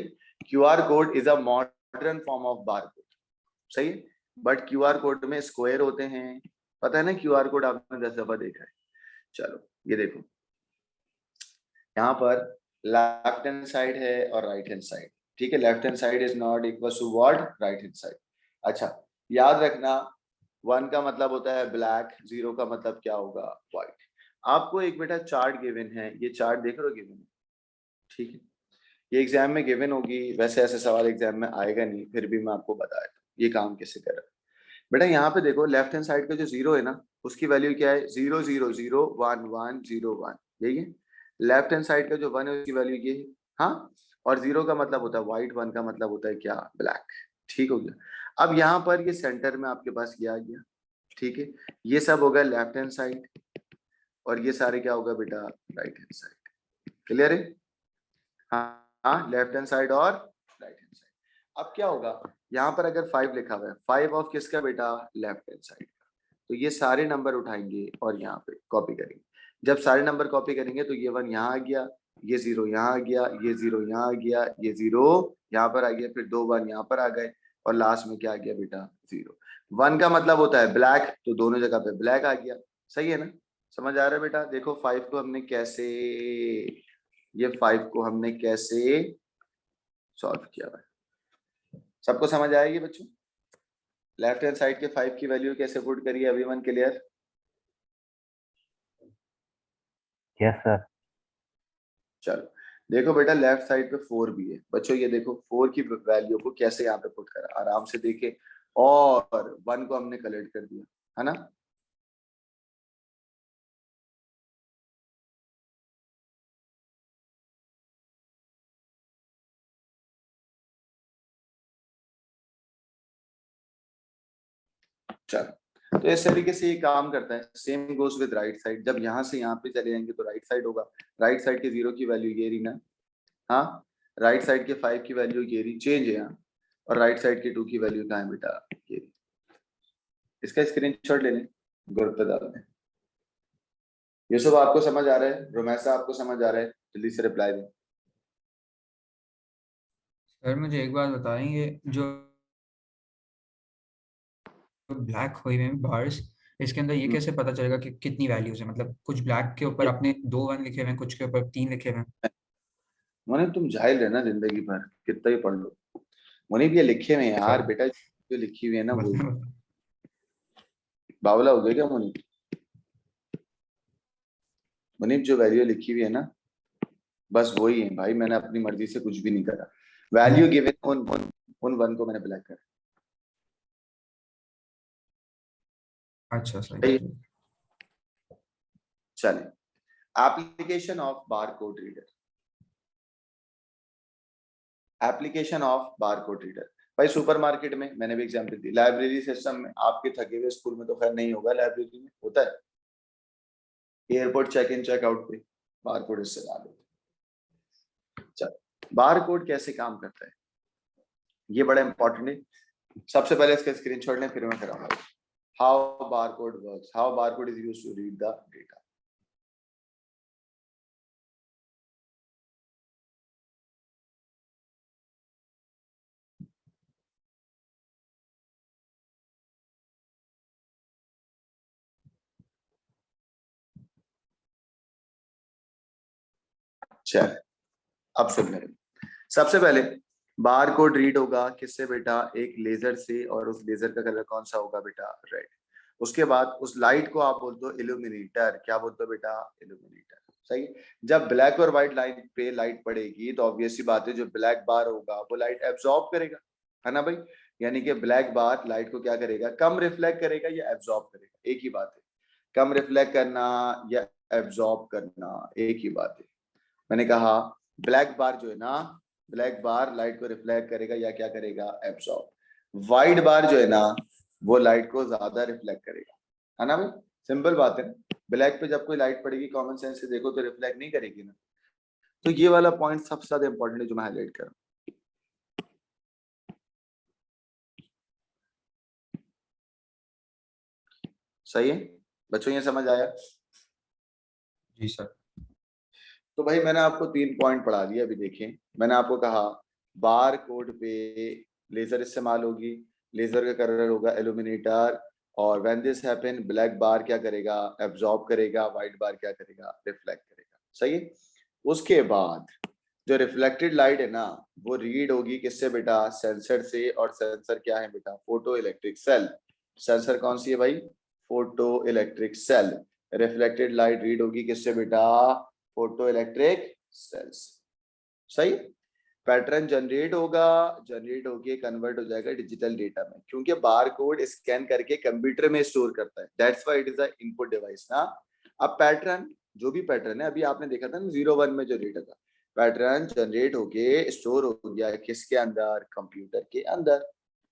Speaker 1: QR code is a modern form of bar code. सही है। बट क्यूआर कोड में स्क्वायर होते हैं, पता है ना, क्यूआर कोड आपने 10 दफा देखा है। चलो ये देखो, यहाँ पर लेफ्ट हैंड साइड है और राइट हैंड साइड। ठीक है, left hand side is not equal to what, right hand side. अच्छा याद रखना, 1 का मतलब होता है ब्लैक, 0 का मतलब क्या होगा, व्हाइट। आपको एक बेटा चार्ट गिवन है, ये चार्ट देख रहे हो गिवन है, ठीक है, ये एग्जाम में गिवन होगी, वैसे ऐसे सवाल एग्जाम में आएगा नहीं, फिर भी मैं आपको बताया ये काम कैसे कर रहा है। बेटा यहाँ पे देखो लेफ्ट हैंड साइड का जो 0 है ना, उसकी वैल्यू क्या है, 0 0 0 1 1 0 1, यही है। लेफ्ट हैंड साइड का जो 1 है उसकी वैल्यू ये है। हाँ, और 0 का मतलब होता है व्हाइट, 1 का मतलब होता है क्या, ब्लैक। ठीक हो गया। अब यहाँ पर ये सेंटर में आपके पास ये आ गया। ठीक है, ये सब होगा लेफ्ट हैंड साइड और ये सारे क्या होगा बेटा, राइट हैंड साइड। क्लियर है? हाँ, लेफ्ट हैंड साइड और राइट हैंड साइड। अब क्या होगा, यहाँ पर अगर 5 लिखा हुआ है, 5 ऑफ किसका बेटा, लेफ्ट हैंड साइड का, तो ये सारे नंबर उठाएंगे और यहाँ पे कॉपी करेंगे। जब सारे नंबर कॉपी करेंगे तो ये 1 यहाँ आ गया, ये 0 यहाँ आ गया, ये 0 यहाँ आ गया, ये 0 यहाँ पर आ गया, फिर 2 1 यहाँ पर आ गए और लास्ट में क्या आ गया बेटा, 0। 1 का मतलब होता है ब्लैक, तो दोनों जगह पे ब्लैक आ गया। सही है ना? समझ आ रहा है बेटा? देखो 5 को हमने कैसे, ये 5 को हमने कैसे सॉल्व किया हुआ है। सबको समझ आएगी बच्चों? लेफ्ट हैंड साइड के 5 की वैल्यू कैसे पुट करिए, एवरीवन क्लियर?
Speaker 3: Yes sir.
Speaker 1: चलो देखो बेटा, लेफ्ट साइड पे 4 भी है बच्चों, ये देखो 4 की वैल्यू को कैसे यहाँ पे पुट करा, आराम से देखे। और 1 को हमने कलेक्ट कर दिया, है ना? चलो, तो इस तरीके से ये काम करता है। Same goes with right side, जब यहाँ से यहाँ पे चले जाएंगे तो राइट साइड होगा। राइट साइड के 0 की वैल्यू ये रही ना, हाँ, राइट साइड के 5 की वैल्यू ये रही, चेंज है यहाँ। और राइट साइड के 2 की वैल्यू कहाँ है बेटा, ये रही। इसका स्क्रीनशॉट ले लें, ग्रुप पे डाल दें। ये सब आपको समझ आ रहा है? रोमैसा आपको समझ आ रहा है? जल्दी से रिप्लाई दें।
Speaker 4: सर मुझे एक बात बताएंगे, जो ब्लैक हुए हुए बार्स, इसके अंदर ये कैसे पता चलेगा कि कितनी वैल्यूज है, मतलब कुछ ब्लैक के ऊपर आपने 2 1 लिखे हुए हैं, कुछ के ऊपर 3 लिखे हुए हैं।
Speaker 1: मुनीब तुम जाहिल रहना जिंदगी भर, कितना ही पढ़ लो। मुनीब ये लिखे हुए हैं यार
Speaker 4: सर
Speaker 1: बेटा, जो लिखी हुई है ना वो।
Speaker 4: बताओ।
Speaker 1: बावला हो गया क्या मुनीब? मुनीब जो वैल्यू लिखी हुई है ना बस वही है भाई, मैंने अपनी मर्जी से कुछ भी नहीं करा। वैल्यू गिवन उन वन को मैंने ब्लैक करा।
Speaker 4: अच्छा सही
Speaker 1: सही है?
Speaker 4: है।
Speaker 1: चलिए, application of bar code reader. Application of bar code reader भाई, सुपरमार्केट में मैंने भी एग्जांपल दी, लाइब्रेरी सिस्टम में, आपके थके हुए स्कूल में तो खैर नहीं होगा, लाइब्रेरी में होता है, airport check in check out पे बार कोड इस्तेमाल होता है। चल, बार कोड कैसे काम करता है ये बड़ा इंपॉर्टेंट है। सबसे पहले इसका स्क्रीनशॉट लें, फिर मैं कराऊंगा how bar code works, how bar code is used to read the data. चल, अब सुन लें। सबसे पहले बार कोड रीड होगा किससे बेटा, एक लेजर से, और उस लेजर का कलर कौन सा होगा बेटा, रेड। उसके बाद उस लाइट को आप बोलते हो इल्यूमिनेटर, क्या बोलते हो बेटा, इल्यूमिनेटर। सही। जब ब्लैक और व्हाइट लाइट पे लाइट पड़ेगी तो ऑब्वियस सी बात है, जो ब्लैक बार होगा वो लाइट एब्जॉर्ब करेगा, है ना भाई। यानी कि ब्लैक बार लाइट को क्या करेगा, कम रिफ्लेक्ट करेगा या एब्जॉर्ब करेगा, एक ही बात है। कम रिफ्लेक्ट करना या एब्जॉर्ब करना एक ही बात है। मैंने कहा ब्लैक बार जो है ना, ब्लैक बार लाइट को रिफ्लेक्ट करेगा या क्या करेगा, एब्सॉर्ब। व्हाइट बार जो है ना, वो लाइट को ज्यादा रिफ्लेक्ट करेगा, है ना भाई। सिंपल बात है ना, ब्लैक पे जब कोई लाइट पड़ेगी कॉमन सेंस से देखो तो रिफ्लेक्ट नहीं करेगी ना। तो ये वाला पॉइंट सबसे ज्यादा इंपॉर्टेंट है जो मैं हाईलाइट कर रहा हूं। सही है बच्चों, ये समझ आया।
Speaker 4: जी सर।
Speaker 1: तो भाई मैंने आपको 3 पॉइंट पढ़ा दिया, अभी देखें। मैंने आपको कहा बार कोड पे लेजर इस्तेमाल होगी, लेजर का कलर होगा इल्यूमिनेटर, और व्हेन दिस हैपन ब्लैक बार क्या करेगा, एब्जॉर्ब करेगा, व्हाइट बार क्या करेगा, रिफ्लेक्ट करेगा। सही है। उसके बाद जो रिफ्लेक्टेड लाइट है ना, वो रीड होगी किससे बेटा, सेंसर से, और सेंसर क्या है बेटा, फोटो इलेक्ट्रिक सेल। सेंसर कौन सी है भाई, photo electric cell. Reflected light read होगी किससे बेटा, फोटो इलेक्ट्रिक सेल्स। सही। पैटर्न जनरेट होगा, जनरेट होके कन्वर्ट हो जाएगा डिजिटल डेटा में, क्योंकि बार कोड स्कैन करके कंप्यूटर में स्टोर करता है, that's why it is the input device ना। अब पैटर्न, जो भी पैटर्न है, अभी आपने देखा था ना 0 1 में जो डेटा था, पैटर्न जनरेट होके स्टोर हो गया किसके अंदर, कंप्यूटर के अंदर।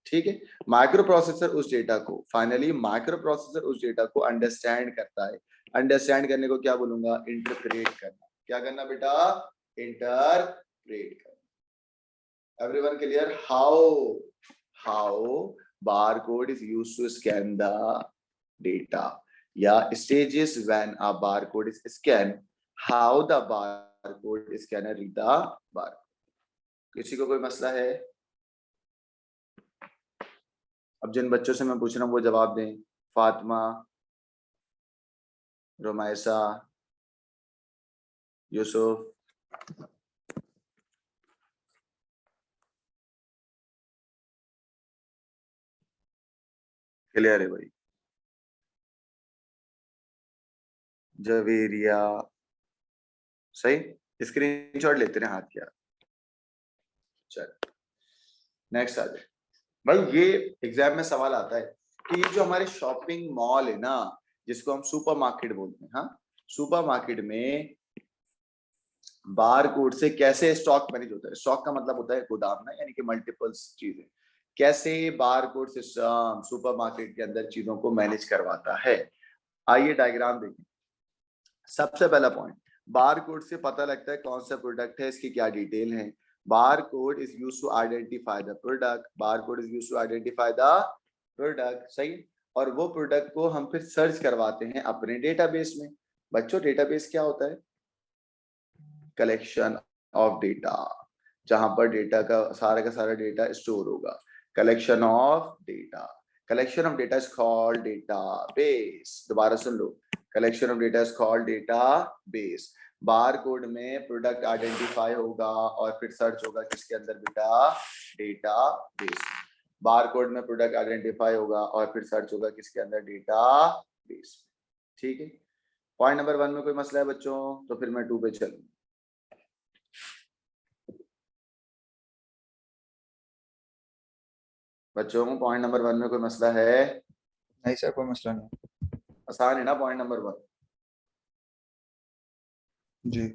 Speaker 1: ठीक है। माइक्रो प्रोसेसर उस डेटा को, फाइनली माइक्रो प्रोसेसर उस डेटा को अंडरस्टैंड करता है। अंडरस्टैंड करने को क्या बोलूंगा, इंटरप्रेट करना। क्या करना बेटा, इंटरप्रेट करना। Everyone clear, how barcode is used to scan the data, या stages when a barcode is scanned, how the barcode scanner read the barcode। किसी को कोई मसला है? अब जिन बच्चों से मैं पूछ रहा हूँ वो जवाब दें। फातिमा, रोमायसा, यूसुफ, क्लियर है भाई? जवेरिया, सही। स्क्रीनशॉट लेते रहे हाथ किया। चल नेक्स्ट आ जाए भाई। ये एग्जाम में सवाल आता है कि ये जो हमारे शॉपिंग मॉल है ना, जिसको हम सुपरमार्केट बोलते हैं, हाँ, सुपरमार्केट में बार कोड से कैसे स्टॉक मैनेज होता है। स्टॉक का मतलब होता है गोदाम ना, यानी कि मल्टीपल्स चीजें। कैसे बार कोड सिस्टम सुपरमार्केट के अंदर चीजों को मैनेज करवाता है। आइए डायग्राम देखें। सबसे पहला पॉइंट, बार कोड से पता लगता है कौन सा प्रोडक्ट है, इसकी क्या डिटेल है। Bar code is used to identify the product, bar code is used to identify the product. सही। और वो प्रोडक्ट को हम फिर सर्च करवाते हैं अपने डेटाबेस में। बच्चों डेटाबेस क्या होता है, कलेक्शन ऑफ डेटा, जहां पर डेटा का सारा डेटा स्टोर होगा। Collection of data, collection of data is called database. दोबारा सुन लो, collection of data is called database. Bar code में प्रोडक्ट आइडेंटिफाई होगा और फिर सर्च होगा किसके अंदर बेटा, डेटाबेस। बार कोड में प्रोडक्ट आइडेंटिफाई होगा और फिर सर्च होगा किसके अंदर, डेटाबेस। ठीक है। पॉइंट नंबर 1 में कोई मसला है बच्चों? तो फिर मैं 2 पे चलूं। बच्चों पॉइंट नंबर 1 में कोई मसला है?
Speaker 2: नहीं सर, कोई मसला नहीं।
Speaker 1: आसान है ना पॉइंट नंबर 1?
Speaker 2: जी।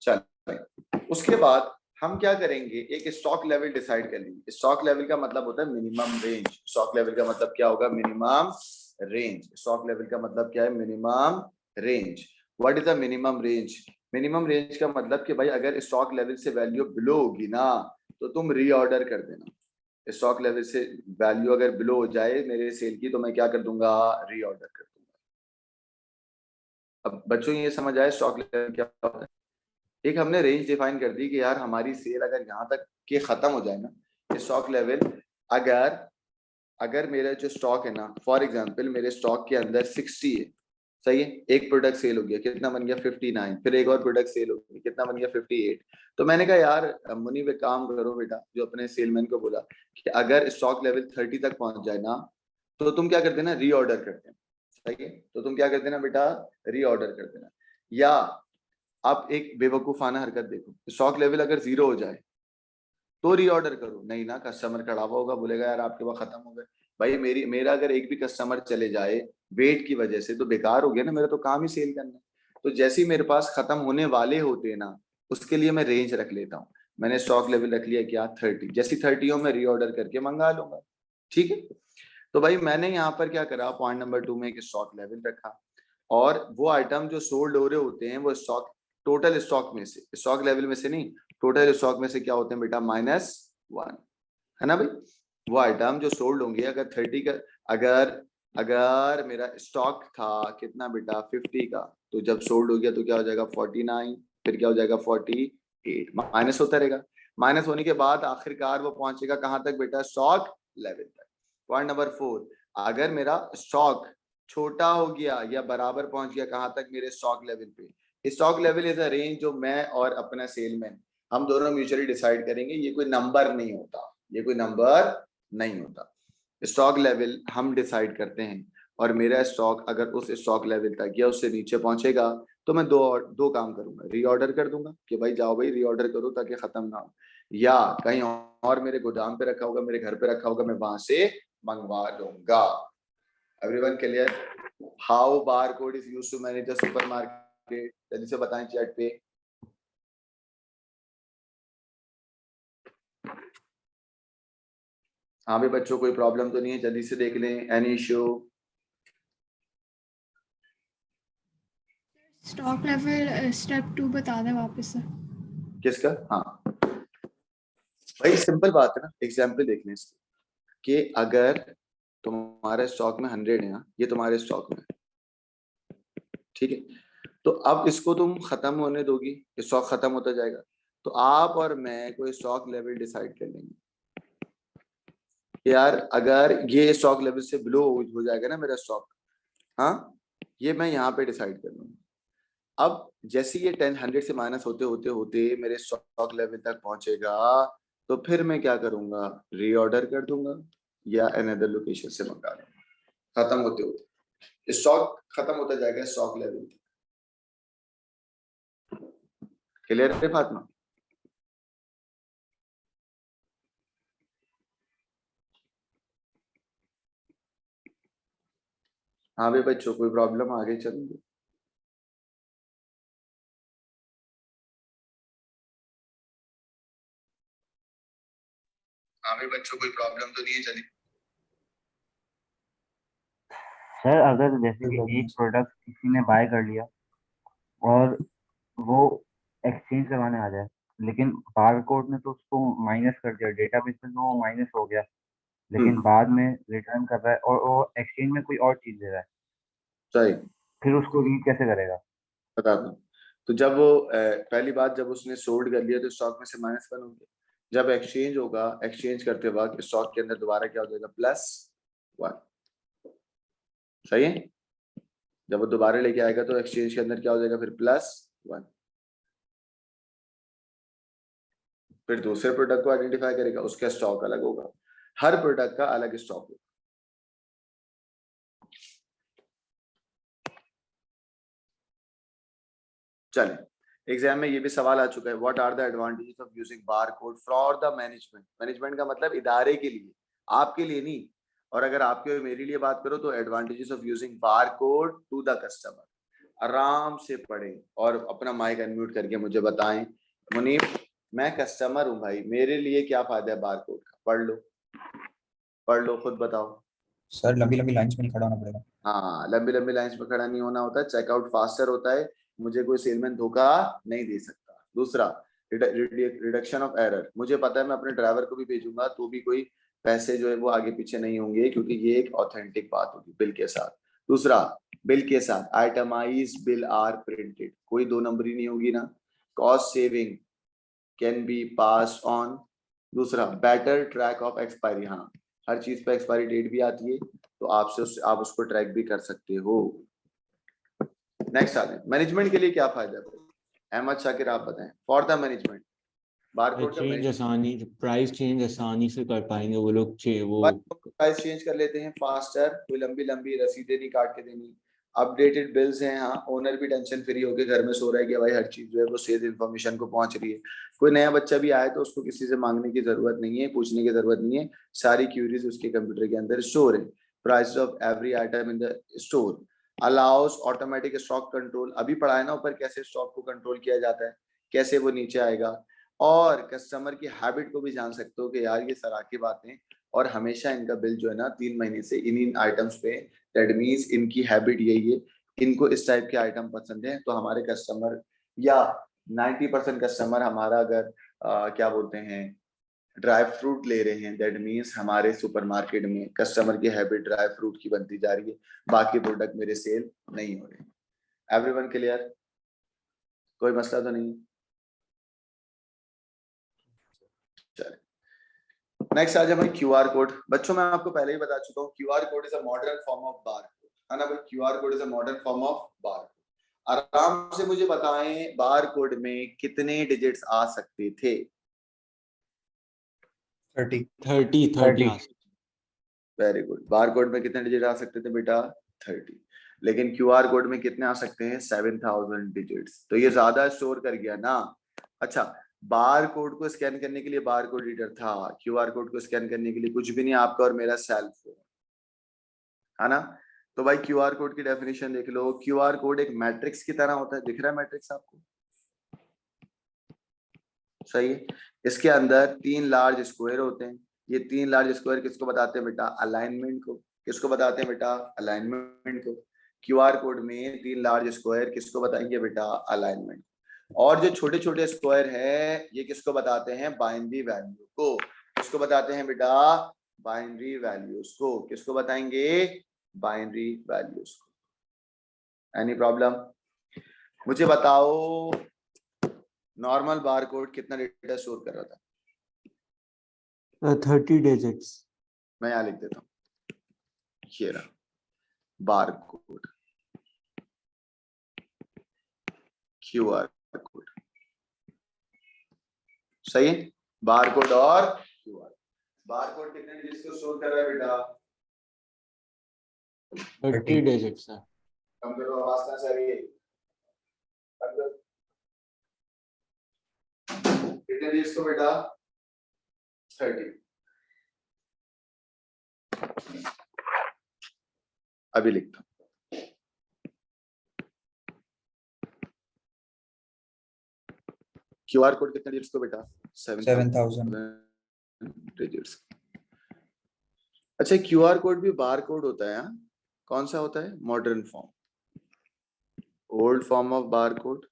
Speaker 1: चल, उसके बाद हम क्या करेंगे, एक स्टॉक लेवल डिसाइड कर लेंगे। स्टॉक लेवल का मतलब होता है मिनिमम रेंज। स्टॉक लेवल का मतलब क्या होगा? Minimum range. स्टॉक लेवल का मतलब क्या है? Minimum range. What is the minimum range? Minimum range का मतलब कि भाई अगर स्टॉक लेवल से वैल्यू बिलो होगी ना तो तुम रीऑर्डर कर देना। स्टॉक लेवल से वैल्यू अगर बिलो हो जाए मेरे सेल की तो मैं क्या कर दूंगा? रीऑर्डर कर दूंगा। अब बच्चों ये समझ आया स्टॉक लेवल क्या होता है? एक हमने रेंज डिफाइन कर दी कि यार हमारी सेल अगर यहाँ तक के खत्म हो जाए ना स्टॉक लेवल, अगर अगर मेरा जो स्टॉक है ना, फॉर एग्जांपल मेरे स्टॉक के अंदर 60 है, सही है, एक प्रोडक्ट सेल हो गया, कितना बन गया? 59। फिर एक और प्रोडक्ट सेल हो गया, कितना बन गया? 58। तो मैंने कहा यार मुनीब एक काम करो बेटा, जो अपने सेलमैन को बोला कि अगर स्टॉक लेवल 30 तक पहुंच जाए ना तो तुम क्या कर देना? रीऑर्डर कर देना। सही है, तो तुम क्या कर देना बेटा? रीऑर्डर कर देना। या आप एक बेवकूफाना हरकत देखो, स्टॉक लेवल अगर 0 हो जाए तो रीऑर्डर करो। नहीं ना, कस्टमर खड़ा हुआ होगा, बोलेगा यार आपके पास खत्म हो गए। भाई मेरा अगर एक भी कस्टमर चले जाए वेट की वजह से तो बेकार हो गया ना, मेरा तो काम ही सेल करना है। तो जैसे ही मेरे पास खत्म होने वाले होते हैं ना उसके लिए मैं रेंज रख लेता हूँ। मैंने स्टॉक लेवल रख लिया क्या? 30। जैसी 30 हो मैं रीऑर्डर करके मंगा लूंगा। ठीक है, तो भाई मैंने यहाँ पर क्या करा, पॉइंट नंबर 2 में एक स्टॉक लेवल रखा और वो आइटम जो सोल्ड हो रहे होते हैं वो स्टॉक, टोटल स्टॉक में से, स्टॉक लेवल में से नहीं, टोटल स्टॉक में से क्या होते हैं बेटा? -1, है ना भाई? वो आइटम जो सोल्ड होंगे अगर 30 का, अगर अगर मेरा स्टॉक था कितना बेटा? 50 का, तो जब सोल्ड हो गया तो क्या हो जाएगा? 49। फिर क्या हो जाएगा? 48। माइनस होता रहेगा। माइनस होने के बाद आखिरकार वो पहुंचेगा कहां तक बेटा? स्टॉक लेवल तक। पॉइंट नंबर 4, अगर मेरा स्टॉक छोटा हो गया या बराबर पहुंच गया कहां तक? मेरे स्टॉक लेवल पे। Stock level is a range जो मैं और अपना सेलमैन हम दोनों म्यूचुअली डिसाइड करेंगे। ये कोई नंबर नहीं होता, ये कोई नंबर नहीं होता। स्टॉक लेवल हम डिसाइड करते हैं और मेरा स्टॉक अगर उस स्टॉक लेवल तक या उससे नीचे पहुंचेगा तो मैं दो काम करूंगा। रीऑर्डर कर दूंगा कि भाई जाओ भाई रीऑर्डर करो ताकि खत्म ना हो, या कहीं और मेरे गोदाम पे रखा होगा, मेरे घर पे रखा होगा, मैं वहां से मंगवा लूंगा। Everyone clear? How bar code is used to manage the supermarket? जल्दी से बताएं चैट पे। हाँ भी बच्चों कोई प्रॉब्लम तो नहीं है? जल्दी से देख लें, any issue?
Speaker 5: Stock level step 2 बता दें वापस से।
Speaker 1: किसका? हाँ भाई सिंपल बात है ना, एग्जाम्पल देख लें इसकी कि अगर तुम्हारे स्टॉक में 100 है ना, ये तुम्हारे स्टॉक में, ठीक है, तो अब इसको तुम खत्म होने दोगी, स्टॉक खत्म होता जाएगा, तो आप और मैं कोई स्टॉक लेवल डिसाइड कर लेंगे यार अगर ये स्टॉक लेवल से बिलो हो जाएगा ना मेरा स्टॉक, हाँ, ये मैं यहाँ पे डिसाइड कर लूंगा। अब जैसे ये 100 से माइनस होते होते होते मेरे स्टॉक लेवल तक पहुंचेगा तो फिर मैं क्या करूंगा? रीऑर्डर कर दूंगा या अनदर लोकेशन से मंगा लूंगा। खत्म होते होते स्टॉक खत्म होता जाएगा स्टॉक लेवल। क्लियर है फातिमा? हाँ भाई बच्चों कोई प्रॉब्लम? आगे चलेंगे। हाँ भाई बच्चों कोई प्रॉब्लम तो नहीं है? चलिए।
Speaker 6: सर अगर जैसे कि एक प्रोडक्ट किसी ने बाय कर लिया और वो एक्सचेंज करवाने आ जाए, लेकिन बारकोड ने तो उसको माइनस कर दिया, डेटाबेस में तो वो माइनस हो गया, लेकिन बाद में रिटर्न कर रहा है और वो एक्सचेंज में कोई और चीज दे रहा है,
Speaker 1: सही,
Speaker 6: फिर उसको रीड कैसे करेगा?
Speaker 1: बता दूं। तो जब वो पहली बात जब उसने सोल्ड कर लिया तो स्टॉक में से -1 हो गया। जब एक्सचेंज होगा, एक्सचेंज करते वक्त स्टॉक के अंदर दोबारा क्या हो जाएगा? +1। सही है, जब वो दोबारा लेके आएगा तो एक्सचेंज के अंदर क्या हो जाएगा? फिर +1। फिर दूसरे प्रोडक्ट को आइडेंटिफाई करेगा, उसका स्टॉक अलग होगा, हर प्रोडक्ट का अलग स्टॉक होगा। चले एग्जाम में ये भी सवाल आ चुका है, what are the advantages of using bar code for the management. Management का मतलब इदारे के लिए, आपके लिए नहीं। और अगर आपके मेरे लिए बात करो तो advantages of using bar code to the customer. आराम से पढ़ें और अपना माइक अनम्यूट करके मुझे बताएं, मुनीब मैं कस्टमर हूं भाई, मेरे लिए क्या फायदा है बार कोड का। पढ़ लो खुद बताओ।
Speaker 2: सर लंबी लंबी लाइंस में नहीं खड़ा होना पड़ेगा।
Speaker 1: हाँ, लंबी लंबी लाइंस में खड़ा नहीं होना होता, चेकआउट फास्टर होता है, मुझे कोई सेलमैन धोखा नहीं दे सकता। दूसरा, रिडक्शन ऑफ एरर। मुझे पता है मैं अपने ड्राइवर को भी भेजूंगा तो भी कोई पैसे जो है वो आगे पीछे नहीं होंगे, क्योंकि ये एक ऑथेंटिक बात होगी बिल के साथ। दूसरा, बिल के साथ आइटमाइज बिल आर प्रिंटेड, कोई दो नंबरी नहीं होगी ना। Cost saving can be pass on. दूसरा, बेटर ट्रैक ऑफ एक्सपायरी, हाँ हर चीज पे एक्सपायरी डेट भी आती है तो आप उसको ट्रैक भी कर सकते हो। नेक्स्ट आ जाए, मैनेजमेंट के लिए क्या फायदा है? अहमद शाकिर आप बताएं, फॉर द मैनेजमेंट बारकोड का
Speaker 3: चेंज आसानी, प्राइस चेंज आसानी से कर पाएंगे वो लोग। वो
Speaker 1: प्राइस चेंज कर लेते हैं फास्टर, कोई लंबी लंबी रसीदें नहीं काट के देनी। अपडेटेड बिल्स हैं, हाँ ओनर भी टेंशन फ्री होके घर में सो रहा है कि भाई हर चीज जो है वो सेल इन्फॉर्मेशन को पहुंच रही है। कोई नया बच्चा भी आए तो उसको किसी से मांगने की जरूरत नहीं है, पूछने की जरूरत नहीं है, सारी क्यूरीज उसके कंप्यूटर के अंदर स्टोर है। Price of every item in the store allow us automatic stock control. अभी पढ़ा है ना ऊपर कैसे स्टॉक को कंट्रोल किया जाता है, कैसे वो नीचे आएगा। और कस्टमर की हैबिट को भी जान सकते हो कि यार ये सराह की बातें, और हमेशा इनका बिल जो है ना 3 महीने से इन आइटम्स पे, दैट मीन्स इनकी हैबिट यही है, इनको इस टाइप के आइटम पसंद है। तो हमारे कस्टमर या 90% कस्टमर हमारा अगर क्या बोलते हैं ड्राई फ्रूट ले रहे हैं, दैट मीन्स हमारे सुपरमार्केट में कस्टमर की हैबिट ड्राई फ्रूट की बनती जा रही है, बाकी प्रोडक्ट मेरे सेल नहीं हो रहे। Everyone clear? कोई मसला तो नहीं? नेक्स्ट आज हमारी क्यूआर कोड। बच्चों मैं आपको पहले ही बता चुका हूँ, QR code is a modern form of bar code, है ना भाई। QR code is a modern form of bar code. आराम से मुझे बताएं बार कोड में कितने डिजिट्स आ सकते थे?
Speaker 2: 30।
Speaker 1: Very good. बार कोड में कितने डिजिट आ सकते थे बेटा? 30। लेकिन क्यूआर कोड में कितने आ सकते हैं? 7000 डिजिट्स। तो ये ज्यादा स्टोर कर गया ना। अच्छा, बार कोड को स्कैन करने के लिए बार कोड रीडर था, क्यूआर कोड को स्कैन करने के लिए कुछ भी नहीं, आपका और मेरा सेल फोन, है ना। तो भाई क्यूआर कोड की डेफिनेशन देख लो। क्यूआर कोड एक मैट्रिक्स की तरह होता है, दिख रहा है मैट्रिक्स आपको? सही है। इसके अंदर 3 लार्ज स्क्वायर होते हैं। ये 3 लार्ज स्क्वायर किसको बताते हैं बेटा? अलाइनमेंट को। किसको बताते हैं बेटा? अलाइनमेंट को। क्यूआर कोड में 3 लार्ज स्क्वायर किसको बताएंगे बेटा? अलाइनमेंट। और जो छोटे छोटे स्क्वायर है ये किसको बताते हैं? बाइनरी वैल्यू को। किसको बताते हैं बेटा? बाइनरी वैल्यूज को। किसको बताएंगे? बाइनरी वैल्यूज को। Any problem? मुझे बताओ नॉर्मल बार कोड कितना डेटा स्टोर कर रहा था?
Speaker 3: 30 डिजिट्स।
Speaker 1: मैं यहां लिख देता हूं, ये रहा बार कोड, क्यूआर कोड। सही है। बार कोड और क्यूआर। बार कोड कितने डिजिट्स को स्टोर कर रहा है बेटा?
Speaker 3: 30 डिजिट्स है।
Speaker 1: कम करो, आवाज कहां से आ रही है? कितने डिजिट्स को बेटा? 30। अभी लिखता हूं। क्यूआर कोड कितने डिजिट्स को बेटा?
Speaker 2: 7000
Speaker 1: डिजिट्स। अच्छा, क्यूआर कोड भी बार कोड होता है? हाँ, कौन सा होता है? Modern form, old form of bar code.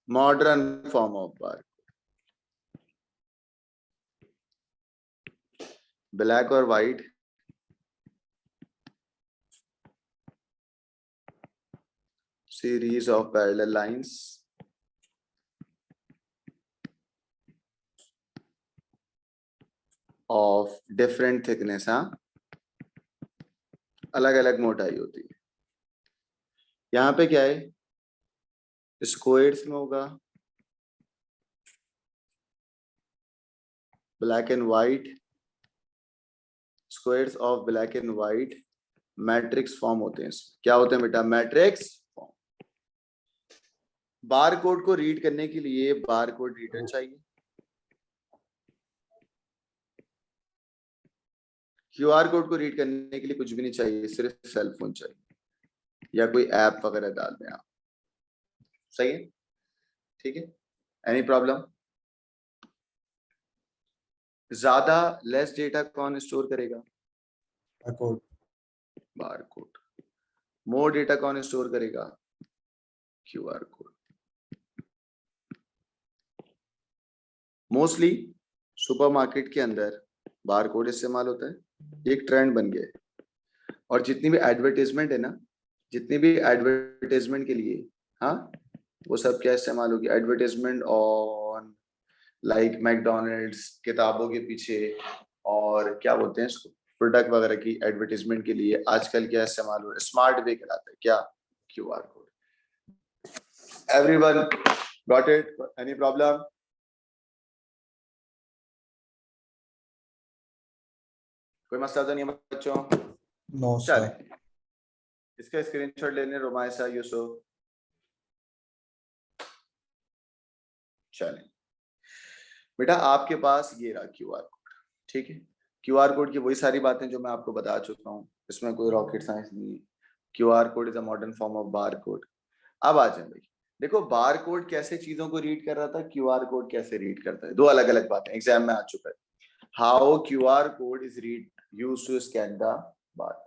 Speaker 1: Modern form of bar. Black और white, series of parallel lines of different thickness, हाँ अलग अलग मोटाई होती है। यहाँ पे क्या है? स्क्वायर्स में होगा, black and white, squares of black and white matrix form होते हैं। क्या होते हैं बेटा? Matrix form. बार कोड को रीड करने के लिए बार कोड रीडर चाहिए। क्यूआर कोड को रीड करने के लिए कुछ भी नहीं चाहिए, सिर्फ सेल फोन चाहिए या कोई ऐप वगैरह डाल दें आप। सही है? ठीक है, एनी प्रॉब्लम? ज्यादा लेस डेटा कौन स्टोर करेगा?
Speaker 2: बारकोड।
Speaker 1: बारकोड। मोर डेटा कौन स्टोर करेगा? QR code. मोस्टली सुपरमार्केट के अंदर बारकोड इस्तेमाल होता है, एक ट्रेंड बन गया है। और जितनी भी एडवर्टाइजमेंट है ना, जितनी भी एडवर्टाइजमेंट के लिए, हाँ, वो सब क्या इस्तेमाल होगी? एडवर्टाइजमेंट ऑन लाइक मैकडोनल्ड्स, किताबों के पीछे, और क्या बोलते हैं इसको, प्रोडक्ट वगैरह की एडवर्टाइजमेंट के लिए आजकल क्या इस्तेमाल हो रहा है? स्मार्ट वे कराता है क्या? QR code. Everyone got it? Any problem? कोई मसला तो नहीं है बच्चों?
Speaker 2: नो
Speaker 1: चले,
Speaker 2: सर।
Speaker 1: इसका स्क्रीनशॉट लेने रोमायसा, यूसुफ। चले बेटा, आपके पास ये रहा क्यूआर कोड। ठीक है, क्यूआर कोड की वही सारी बातें जो मैं आपको बता चुका हूँ, इसमें कोई रॉकेट साइंस नहीं है। QR code is a modern form of bar code. अब आ जाए भाई, देखो बार कोड कैसे चीजों को रीड कर रहा था, क्यूआर कोड कैसे रीड करता है, दो अलग अलग बातें एग्जाम में आ चुका है। How QR code is read used to scan the bar.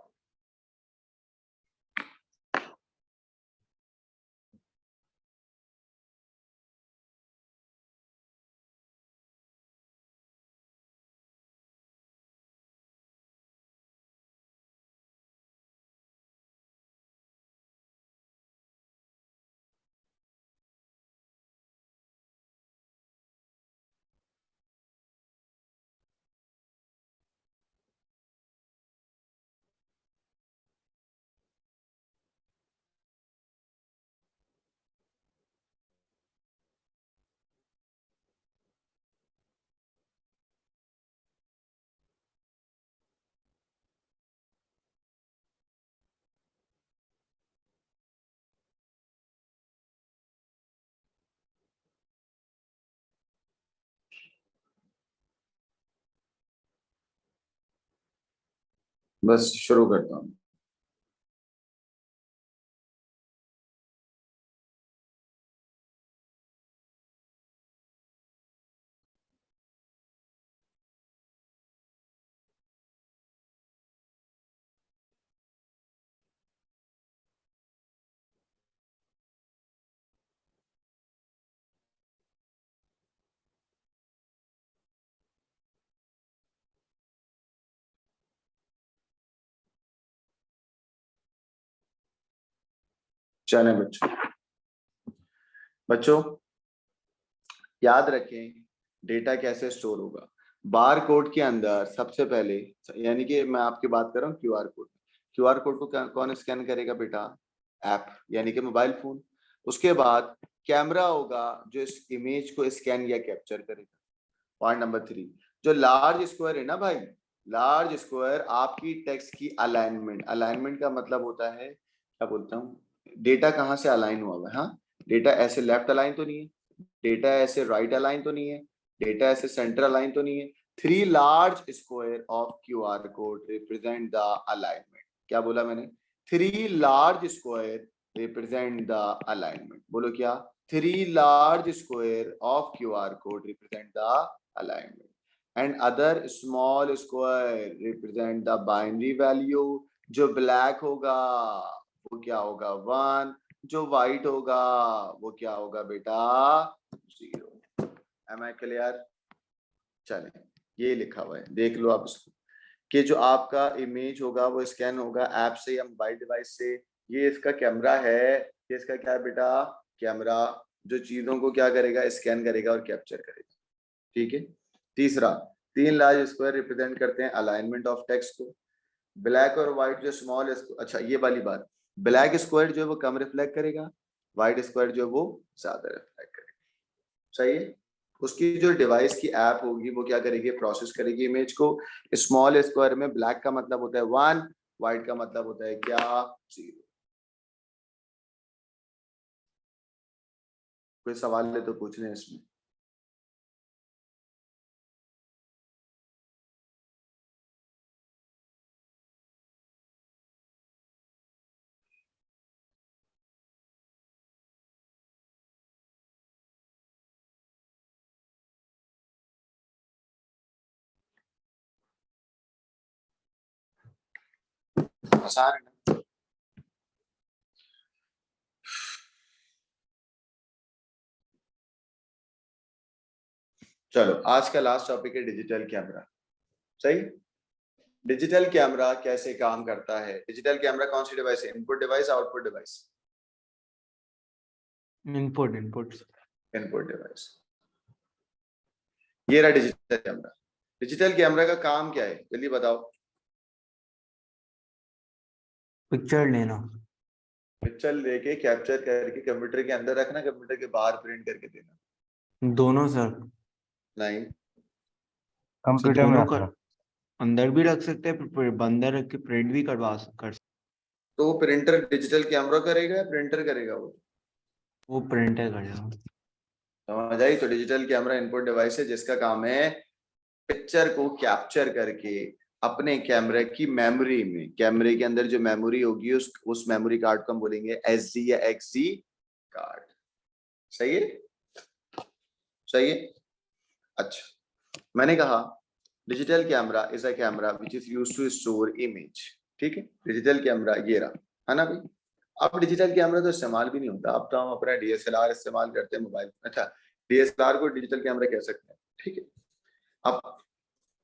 Speaker 1: बस शुरू करता हूँ। चले बच्चों, बच्चों याद रखें डेटा कैसे स्टोर होगा। बार कोड के अंदर सबसे पहले, यानी कि मैं आपकी बात कर रहा हूँ क्यूआर कोड। क्यूआर कोड को कौन स्कैन करेगा बेटा? ऐप, यानी कि मोबाइल फोन। उसके बाद कैमरा होगा जो इस इमेज को स्कैन या कैप्चर करेगा। पॉइंट नंबर 3, जो लार्ज स्क्वायर है ना भाई, लार्ज स्क्वायर आपकी टेक्स्ट की अलाइनमेंट। अलाइनमेंट का मतलब होता है, क्या बोलता हूँ, डेटा कहाँ से अलाइन हुआ है। हाँ, डेटा ऐसे लेफ्ट अलाइन तो नहीं है, डेटा ऐसे राइट अलाइन तो नहीं है, डेटा ऐसे सेंटर अलाइन तो नहीं है। 3 large square of QR code represent the alignment. क्या बोला मैंने? 3 large square represent the alignment. बोलो क्या? 3 large square of QR code represent the alignment, and other small square represent the binary value। जो ब्लैक होगा वो क्या होगा? 1, जो व्हाइट होगा वो क्या होगा बेटा? 0। Am I clear? चले, ये लिखा हुआ है, देख लो आप इसको, कि जो आपका इमेज होगा वो स्कैन होगा ऐप से या मोबाइल डिवाइस से। ये इसका कैमरा है, ये इसका क्या है बेटा? कैमरा, जो चीजों को क्या करेगा? स्कैन करेगा और कैप्चर करेगा। ठीक है। तीसरा, 3 लार्ज स्क्वायर रिप्रेजेंट करते हैं अलाइनमेंट ऑफ टेक्स्ट को। ब्लैक और व्हाइट जो स्मॉल, अच्छा ये वाली बात, ब्लैक स्क्वायर जो है वो कम रिफ्लेक्ट करेगा, व्हाइट स्क्वायर जो है वो ज्यादा रिफ्लेक्ट करेगा। सही है? उसकी जो डिवाइस की ऐप होगी वो क्या करेगी, प्रोसेस करेगी इमेज को। स्मॉल स्क्वायर में ब्लैक का मतलब होता है 1, व्हाइट का मतलब होता है क्या, 0। कोई सवाल है तो पूछ लें इसमें। आसान है ना? चलो आज का लास्ट टॉपिक है डिजिटल कैमरा। सही, डिजिटल कैमरा कैसे काम करता है। डिजिटल कैमरा कौन सी डिवाइस है, input device, output device?
Speaker 3: Input
Speaker 1: input device. ये रहा डिजिटल कैमरा। डिजिटल कैमरा का काम क्या है, जल्दी बताओ।
Speaker 3: पिक्चर लेना।
Speaker 1: पिक्चर लेके कैप्चर करके कंप्यूटर के अंदर रखना, कंप्यूटर के बाहर प्रिंट करके देना।
Speaker 3: दोनों सर।
Speaker 1: नहीं,
Speaker 6: कंप्यूटर में
Speaker 3: दोनों
Speaker 6: रखना।
Speaker 3: कर अंदर भी रख सकते हैं, अंदर रख के प्रिंट भी कर
Speaker 1: तो प्रिंटर डिजिटल कैमरा करेगा या प्रिंटर करेगा?
Speaker 3: वो प्रिंटर करेगा।
Speaker 1: समझ आई? तो डिजिटल कैमरा इनपुट डिवाइस है जिसका काम है पिक्चर को कैप्चर करके अपने कैमरे की मेमोरी में, कैमरे के अंदर जो मेमोरी होगी उस मेमोरी कार्ड को हम बोलेंगे एसडी या एक्सडी कार्ड। सही है? सही है। अच्छा, मैंने कहा digital camera is a camera which is used to store image. ठीक है, डिजिटल कैमरा ये रहा, है ना भाई। अब डिजिटल कैमरा तो इस्तेमाल भी नहीं होता, अब तो हम अपना डीएसएलआर इस्तेमाल करते हैं मोबाइल। अच्छा, डीएसएलआर को डिजिटल कैमरा कह सकते हैं। ठीक है, अब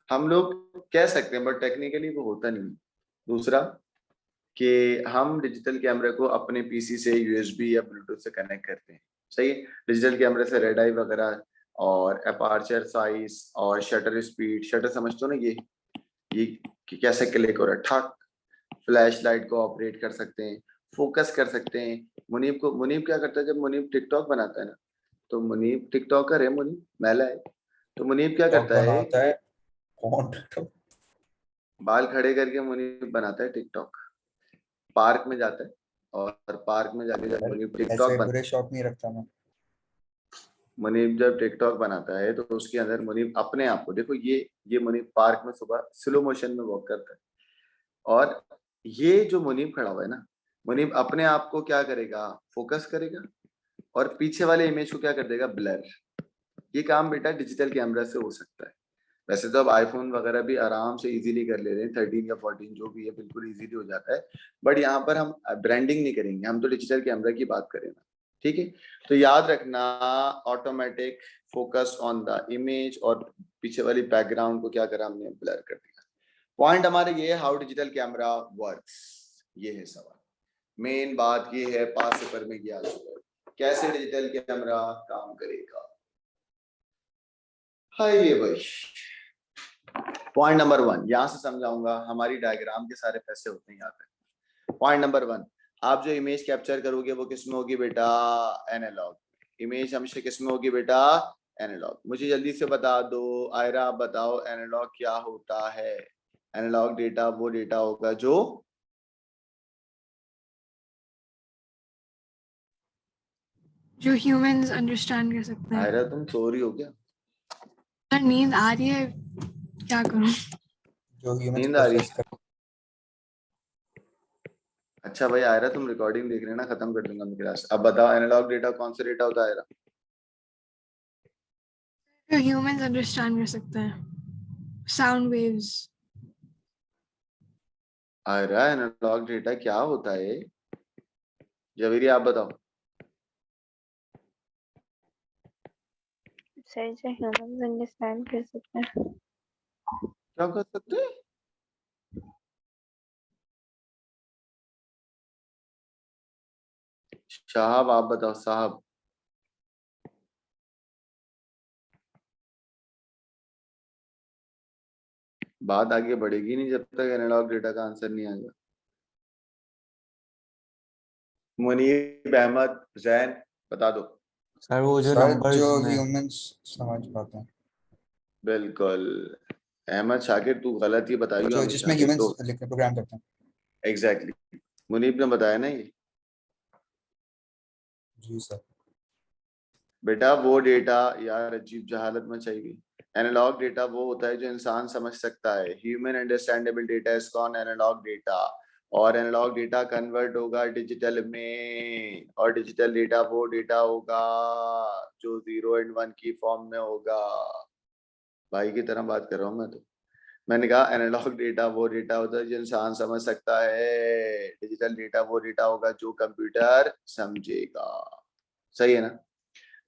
Speaker 1: हम लोग कह सकते हैं बट टेक्निकली वो होता नहीं। दूसरा कि हम डिजिटल कैमरे को अपने पीसी से यूएसबी या ब्लूटूथ से कनेक्ट करते हैं। सही है, डिजिटल कैमरे से रेड आई वगैरह और अपर्चर साइज और शटर स्पीड, शटर समझते हो ना, ये कि कैसे क्लिक हो रहा है, ठक, फ्लैश लाइट को ऑपरेट कर सकते हैं, फोकस कर सकते हैं। मुनीब क्या करता है, जब मुनीब टिकटॉक बनाता है ना, तो मुनीब टिकटॉकर है, मुनीब मैला है, तो मुनीब क्या करता है,
Speaker 2: बनाता है कौन टिकटॉक?
Speaker 1: बाल खड़े करके मुनीब बनाता है टिकटॉक। पार्क में जाता है और पार्क में जाके जब मुनीब टिकटॉक
Speaker 2: ऐसे बुरे शौक नहीं रखता मैं।
Speaker 1: मुनीब जब टिकटॉक बनाता है तो उसके अंदर मुनीब अपने आप को देखो, ये मुनीब पार्क में सुबह स्लो मोशन में वॉक करता है, और ये जो मुनीब खड़ा हुआ है ना, मुनीब अपने आप को क्या करेगा, फोकस करेगा और पीछे वाले इमेज को क्या कर देगा, ब्लर। ये काम बेटा डिजिटल कैमरा से हो सकता है। वैसे तो अब आईफोन वगैरह भी आराम से इजीली कर ले रहे हैं, 13 या 14 जो भी है बिल्कुल इजीली हो जाता है। बट यहाँ पर हम ब्रांडिंग नहीं करेंगे, हम तो डिजिटल कैमरा की बात करें ना। ठीक है, तो याद रखना automatic focus on the image, और पीछे वाली बैकग्राउंड को क्या करा हमने, ब्लर कर दिया। पॉइंट हमारे ये है, हाउ डिजिटल कैमरा वर्क्स, ये है सवाल। मेन बात ये है, पास पेपर में किया कैसे डिजिटल कैमरा काम करेगा। हाय ये भाई, पॉइंट नंबर 1 यहां से समझाऊंगा, हमारी डायग्राम के सारे पैसे होते हैं यहाँ पे। पॉइंट नंबर 1, आप जो इमेज कैप्चर करोगे वो किसमें होगी बेटा, एनालॉग। इमेज हमेशा किसमें होगी बेटा, एनालॉग। मुझे जल्दी से बता दो आयरा, आप बताओ एनालॉग क्या होता है। एनालॉग डेटा वो डेटा होगा जो
Speaker 5: ह्यूमंस अंडरस्टैंड कर सकते हैं।
Speaker 1: आयरा तुम सो रही हो क्या?
Speaker 5: सर नींद आ रही है, क्या करूं।
Speaker 2: जो ह्यूमन
Speaker 1: नींद आ रही है?
Speaker 2: प्रोसेस कर।
Speaker 1: अच्छा भाई आयरा, तुम रिकॉर्डिंग देख रहे हैं ना, खत्म कर दूंगा मैं क्लास। अब बताओ एनालॉग डेटा कौन सा डेटा होता है आयरा?
Speaker 5: जो ह्यूमंस अंडरस्टैंड कर सकते हैं, साउंड वेव्स।
Speaker 1: आयरा एनालॉग डेटा क्या होता है, जवेरी आप बताओ।
Speaker 7: सर जो ह्यूमंस अंडरस्टैंड कर सकते हैं।
Speaker 1: क्या कर सकते हैं? साहब आप बताओ साहब। बात आगे बढ़ेगी नहीं जब तक एनालॉग डेटा का आंसर नहीं आएगा। मुनीब, अहमद, जैन बता दो।
Speaker 3: सर वो जो
Speaker 2: सर
Speaker 3: नंबर्स
Speaker 2: जो
Speaker 3: में
Speaker 2: ह्यूमंस समझ पाते हैं,
Speaker 1: बिल्कुल। अहमद शाकिर तू गलत ही बताइयो
Speaker 2: जो
Speaker 1: हमें
Speaker 2: जिसमें
Speaker 1: शाकिर
Speaker 2: ह्यूमंस
Speaker 1: तो
Speaker 2: लिखते प्रोग्राम करते हैं।
Speaker 1: एग्जैक्टली मुनीब ने बताया ना ये।
Speaker 2: जी सर।
Speaker 1: बेटा वो डेटा यार अजीब जहालत में चाहिए। एनालॉग डेटा वो होता है जो इंसान समझ सकता है। Human understandable data is called analog data. और एनालॉग डेटा कन्वर्ट होगा डिजिटल में, और डिजिटल डेटा वो डेटा होगा जो 0 और 1 की फॉर्म में होगा। भाई की तरह बात कर रहा हूँ मैं तो। मैंने कहा एनालॉग डेटा वो डेटा होता है जो इंसान समझ सकता है, डिजिटल डेटा वो डेटा होगा जो कंप्यूटर समझेगा। सही है ना?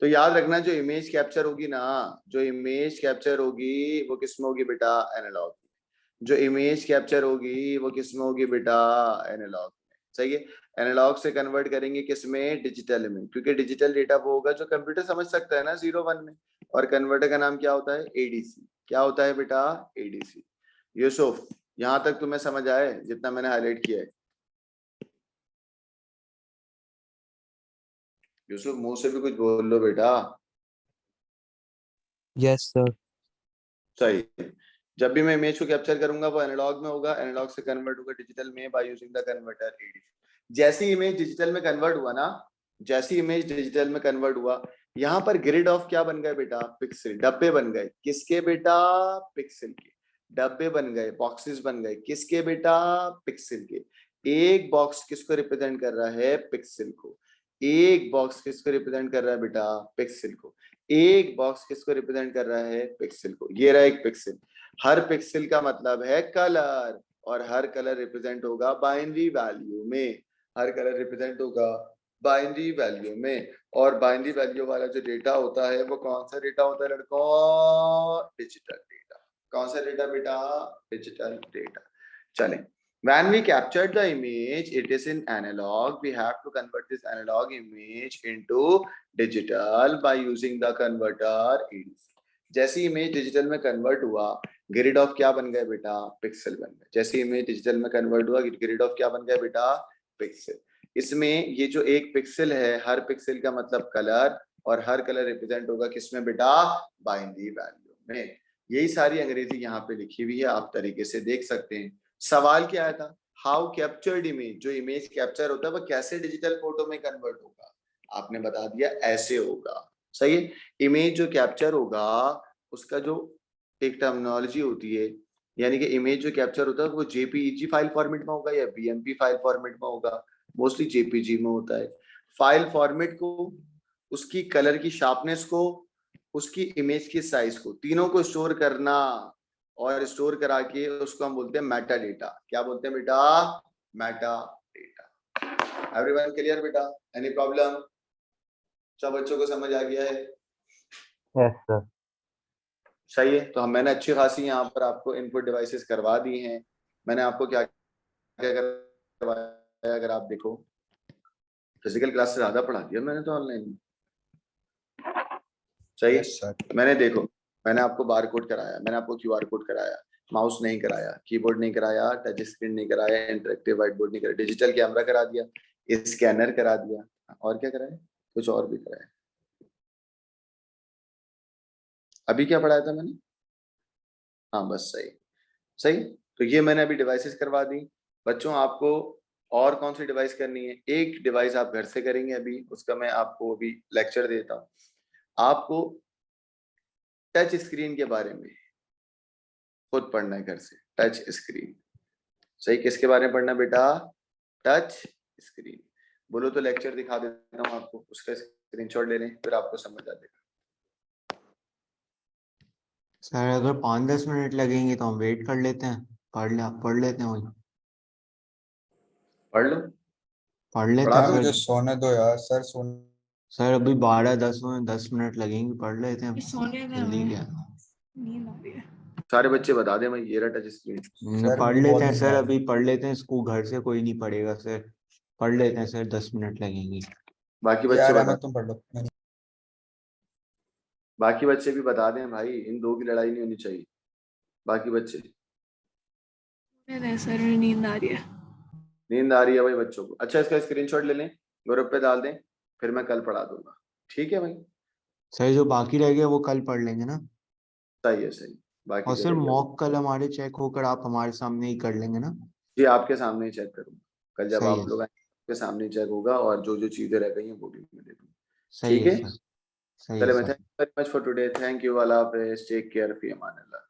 Speaker 1: तो याद रखना जो इमेज कैप्चर होगी ना, जो इमेज कैप्चर होगी वो किस में होगी बेटा? एनालॉग। जो इमेज कैप्चर होगी वो किस में होगी बेटा? एनालॉग में। सही है। एनालॉग से कन्वर्ट करेंगे किस में? डिजिटल में, क्योंकि डिजिटल डेटा वो होगा जो कंप्यूटर समझ सकता है ना 0 1 में। और कन्वर्टर का नाम क्या होता है? एडीसी। क्या होता है बेटा? एडीसी। यूसुफ यहां तक तुम्हें समझ आए जितना मैंने हाईलाइट किया है? यूसुफ मुंह से भी कुछ बोल लो बेटा।
Speaker 3: Yes sir.
Speaker 1: सही। जब भी मैं इमेज को कैप्चर करूंगा वो एनालॉग में होगा, एनालॉग से कन्वर्ट होगा डिजिटल में by using the converter ADC. जैसी इमेज डिजिटल में कन्वर्ट हुआ ना, जैसी इमेज डिजिटल में कन्वर्ट हुआ, यहाँ पर ग्रिड ऑफ क्या बन गए बेटा? पिक्सल। डब्बे बन गए। किसके बेटा? पिक्सल के। डब्बे बन गए, बॉक्सेस बन गए। किसके बेटा? पिक्सल के। एक बॉक्स किसको रिप्रेजेंट कर रहा है? पिक्सल को। एक बॉक्स किसको रिप्रेजेंट कर रहा है बेटा? पिक्सल को। एक बॉक्स किसको रिप्रेजेंट कर रहा है? पिक्सल को। ये रहा एक पिक्सल। हर पिक्सल का मतलब है कलर, और हर कलर रिप्रेजेंट होगा बाइनरी वैल्यू में। हर कलर रिप्रेजेंट होगा बाइनरी वैल्यू में। और बाइनरी वैल्यू वाला जो डेटा होता है वो कौन सा डेटा होता है लड़कों? Digital data. कौन सा डेटा बेटा? Digital data. चलें। When we captured the image, it is in analog. We have to convert this analog image into digital by using the converter EDC. जैसी इमेज डिजिटल में कन्वर्ट हुआ, ग्रिड ऑफ क्या बन गए बेटा? पिक्सल बन गए। जैसी इमेज डिजिटल में कन्वर्ट हुआ, ग्रिड ऑफ क्या बन गया बेटा? पिक्सल। इसमें ये जो एक पिक्सल है, हर पिक्सल का मतलब कलर, और हर कलर रिप्रेजेंट होगा किसमें बेटा? बाइनरी वैल्यू में। यही सारी अंग्रेजी यहाँ पे लिखी हुई है, आप तरीके से देख सकते हैं। सवाल क्या आया था? हाउ कैप्चर्ड इमेज, जो इमेज कैप्चर होता है वो कैसे डिजिटल फोटो में कन्वर्ट होगा? आपने बता दिया ऐसे होगा। सही है। इमेज जो कैप्चर होगा उसका जो एक टर्मिनोलॉजी होती है, यानी कि इमेज जो कैप्चर होता है वो जेपीईजी फाइल फॉर्मेट में होगा या बीएमपी फाइल फॉर्मेट में होगा? मोस्टली जेपीजी में होता है। फाइल फॉर्मेट को, उसकी कलर की शार्पनेस को, उसकी इमेज की साइज को, तीनों को स्टोर करना, और स्टोर करा के उसको हम बोलते हैं मेटा डेटा। क्या बोलते हैं बेटा? Meta data. एवरीवन क्लियर बेटा? Any problem? सब बच्चों को समझ आ गया है?
Speaker 6: Yes sir.
Speaker 1: सही है। तो हम मैंने अच्छी खासी यहाँ पर आपको इनपुट डिवाइसेस करवा दी हैं। मैंने आपको क्या क्या करवाया अगर आप देखो, फिजिकल क्लास से ज्यादा पढ़ा दिया मैंने तो ऑनलाइन। सही है।
Speaker 2: Yes sir.
Speaker 1: मैंने देखो, मैंने आपको बार कोड कराया, मैंने आपको क्यूआर कोड कराया, माउस नहीं कराया, कीबोर्ड नहीं कराया, टच स्क्रीन नहीं कराया, इंटरेक्टिव व्हाइट बोर्ड नहीं कराया, डिजिटल कैमरा करा दिया, स्कैनर करा दिया, और क्या कराया? कुछ और भी कराया। अभी क्या पढ़ाया था मैंने? हाँ बस सही। सही। तो ये मैंने अभी डिवाइसेस करवा दी। बच्चों आपको और कौन सी डिवाइस करनी है? एक डिवाइस आप घर से करेंगे अभी, उसका मैं आपको अभी लेक्चर देता हूँ। आपको टच स्क्रीन के बारे में खुद पढ़ना है घर से। Touch screen. सही। किसके बारे में पढ़ना बेटा? Touch screen. बोलो तो लेक्चर दिखा देता हूँ आपको, उसका स्क्रीनशॉट ले लें फिर आपको समझ आ जाएगा।
Speaker 3: सर अगर 5-10 मिनट लगेंगे तो हम वेट कर लेते हैं, पढ़ लेते हैं वही।
Speaker 1: पढ़ लो।
Speaker 3: पढ़ लेते
Speaker 1: पढ़ा
Speaker 3: हैं
Speaker 1: दो।
Speaker 2: मुझे
Speaker 3: सर।
Speaker 2: सोने दो यार सर, सोने।
Speaker 3: सर अभी 12-10 में 10 मिनट लगेंगे, पढ़ लेते हैं।
Speaker 5: सोने दे
Speaker 3: जल्दी
Speaker 5: हमें,
Speaker 3: क्या?
Speaker 5: नींद आ रही है।
Speaker 1: सारे बच्चे बता दे मैं ये रहा टच स्क्रीन।
Speaker 2: सर
Speaker 3: पढ़
Speaker 2: मुझे बहुत
Speaker 3: लेते हैं
Speaker 2: नींद
Speaker 3: सर,
Speaker 2: आ रही
Speaker 3: अभी पढ़ लेते हैं। स्कूल घर से कोई नहीं पढ़ेगा सर। पढ़ लेते हैं सर, 10 मिनट लगेंगे।
Speaker 1: बाकी
Speaker 2: है।
Speaker 1: बच्चे
Speaker 2: यार
Speaker 1: बता,
Speaker 2: अहमद तुम पढ़ लो।
Speaker 1: बाकी बच्चे भी बता दें भाई, इन दो की लड़ाई नहीं होनी चाहिए। बाकी बच्चे।
Speaker 5: सोने दे सर, मुझे नींद आ रही है।
Speaker 1: नींद आ रही है भाई बच्चों को? अच्छा इसका स्क्रीनशॉट ले लें, ग्रुप पे डाल दें, फिर मैं कल पढ़ा दूंगा। ठीक है भाई,
Speaker 3: सर जो बाकी रह गया वो कल पढ़ लेंगे ना?
Speaker 1: सही है सही। बाकी
Speaker 3: और
Speaker 1: जो
Speaker 3: सर
Speaker 1: रह गया वो-
Speaker 3: मॉक कल हमारे चेक होकर आप हमारे सामने ही कर लेंगे ना?
Speaker 1: जी आपके सामने ही चेक करूंगा कल जब
Speaker 3: सही
Speaker 1: आप
Speaker 3: है
Speaker 1: लोग आएंगे, आपके सामने ही चेक होगा और जो जो चीजें रह गई हैं वो भी मैं दे दूंगा।
Speaker 3: सही
Speaker 1: ठीक
Speaker 3: है
Speaker 1: है,
Speaker 3: सर, सही है
Speaker 1: चले मैं
Speaker 3: sir.
Speaker 1: Thank you very much for today, thank you, अल्लाह हाफिज, टेक केयर, फी अमान अल्लाह।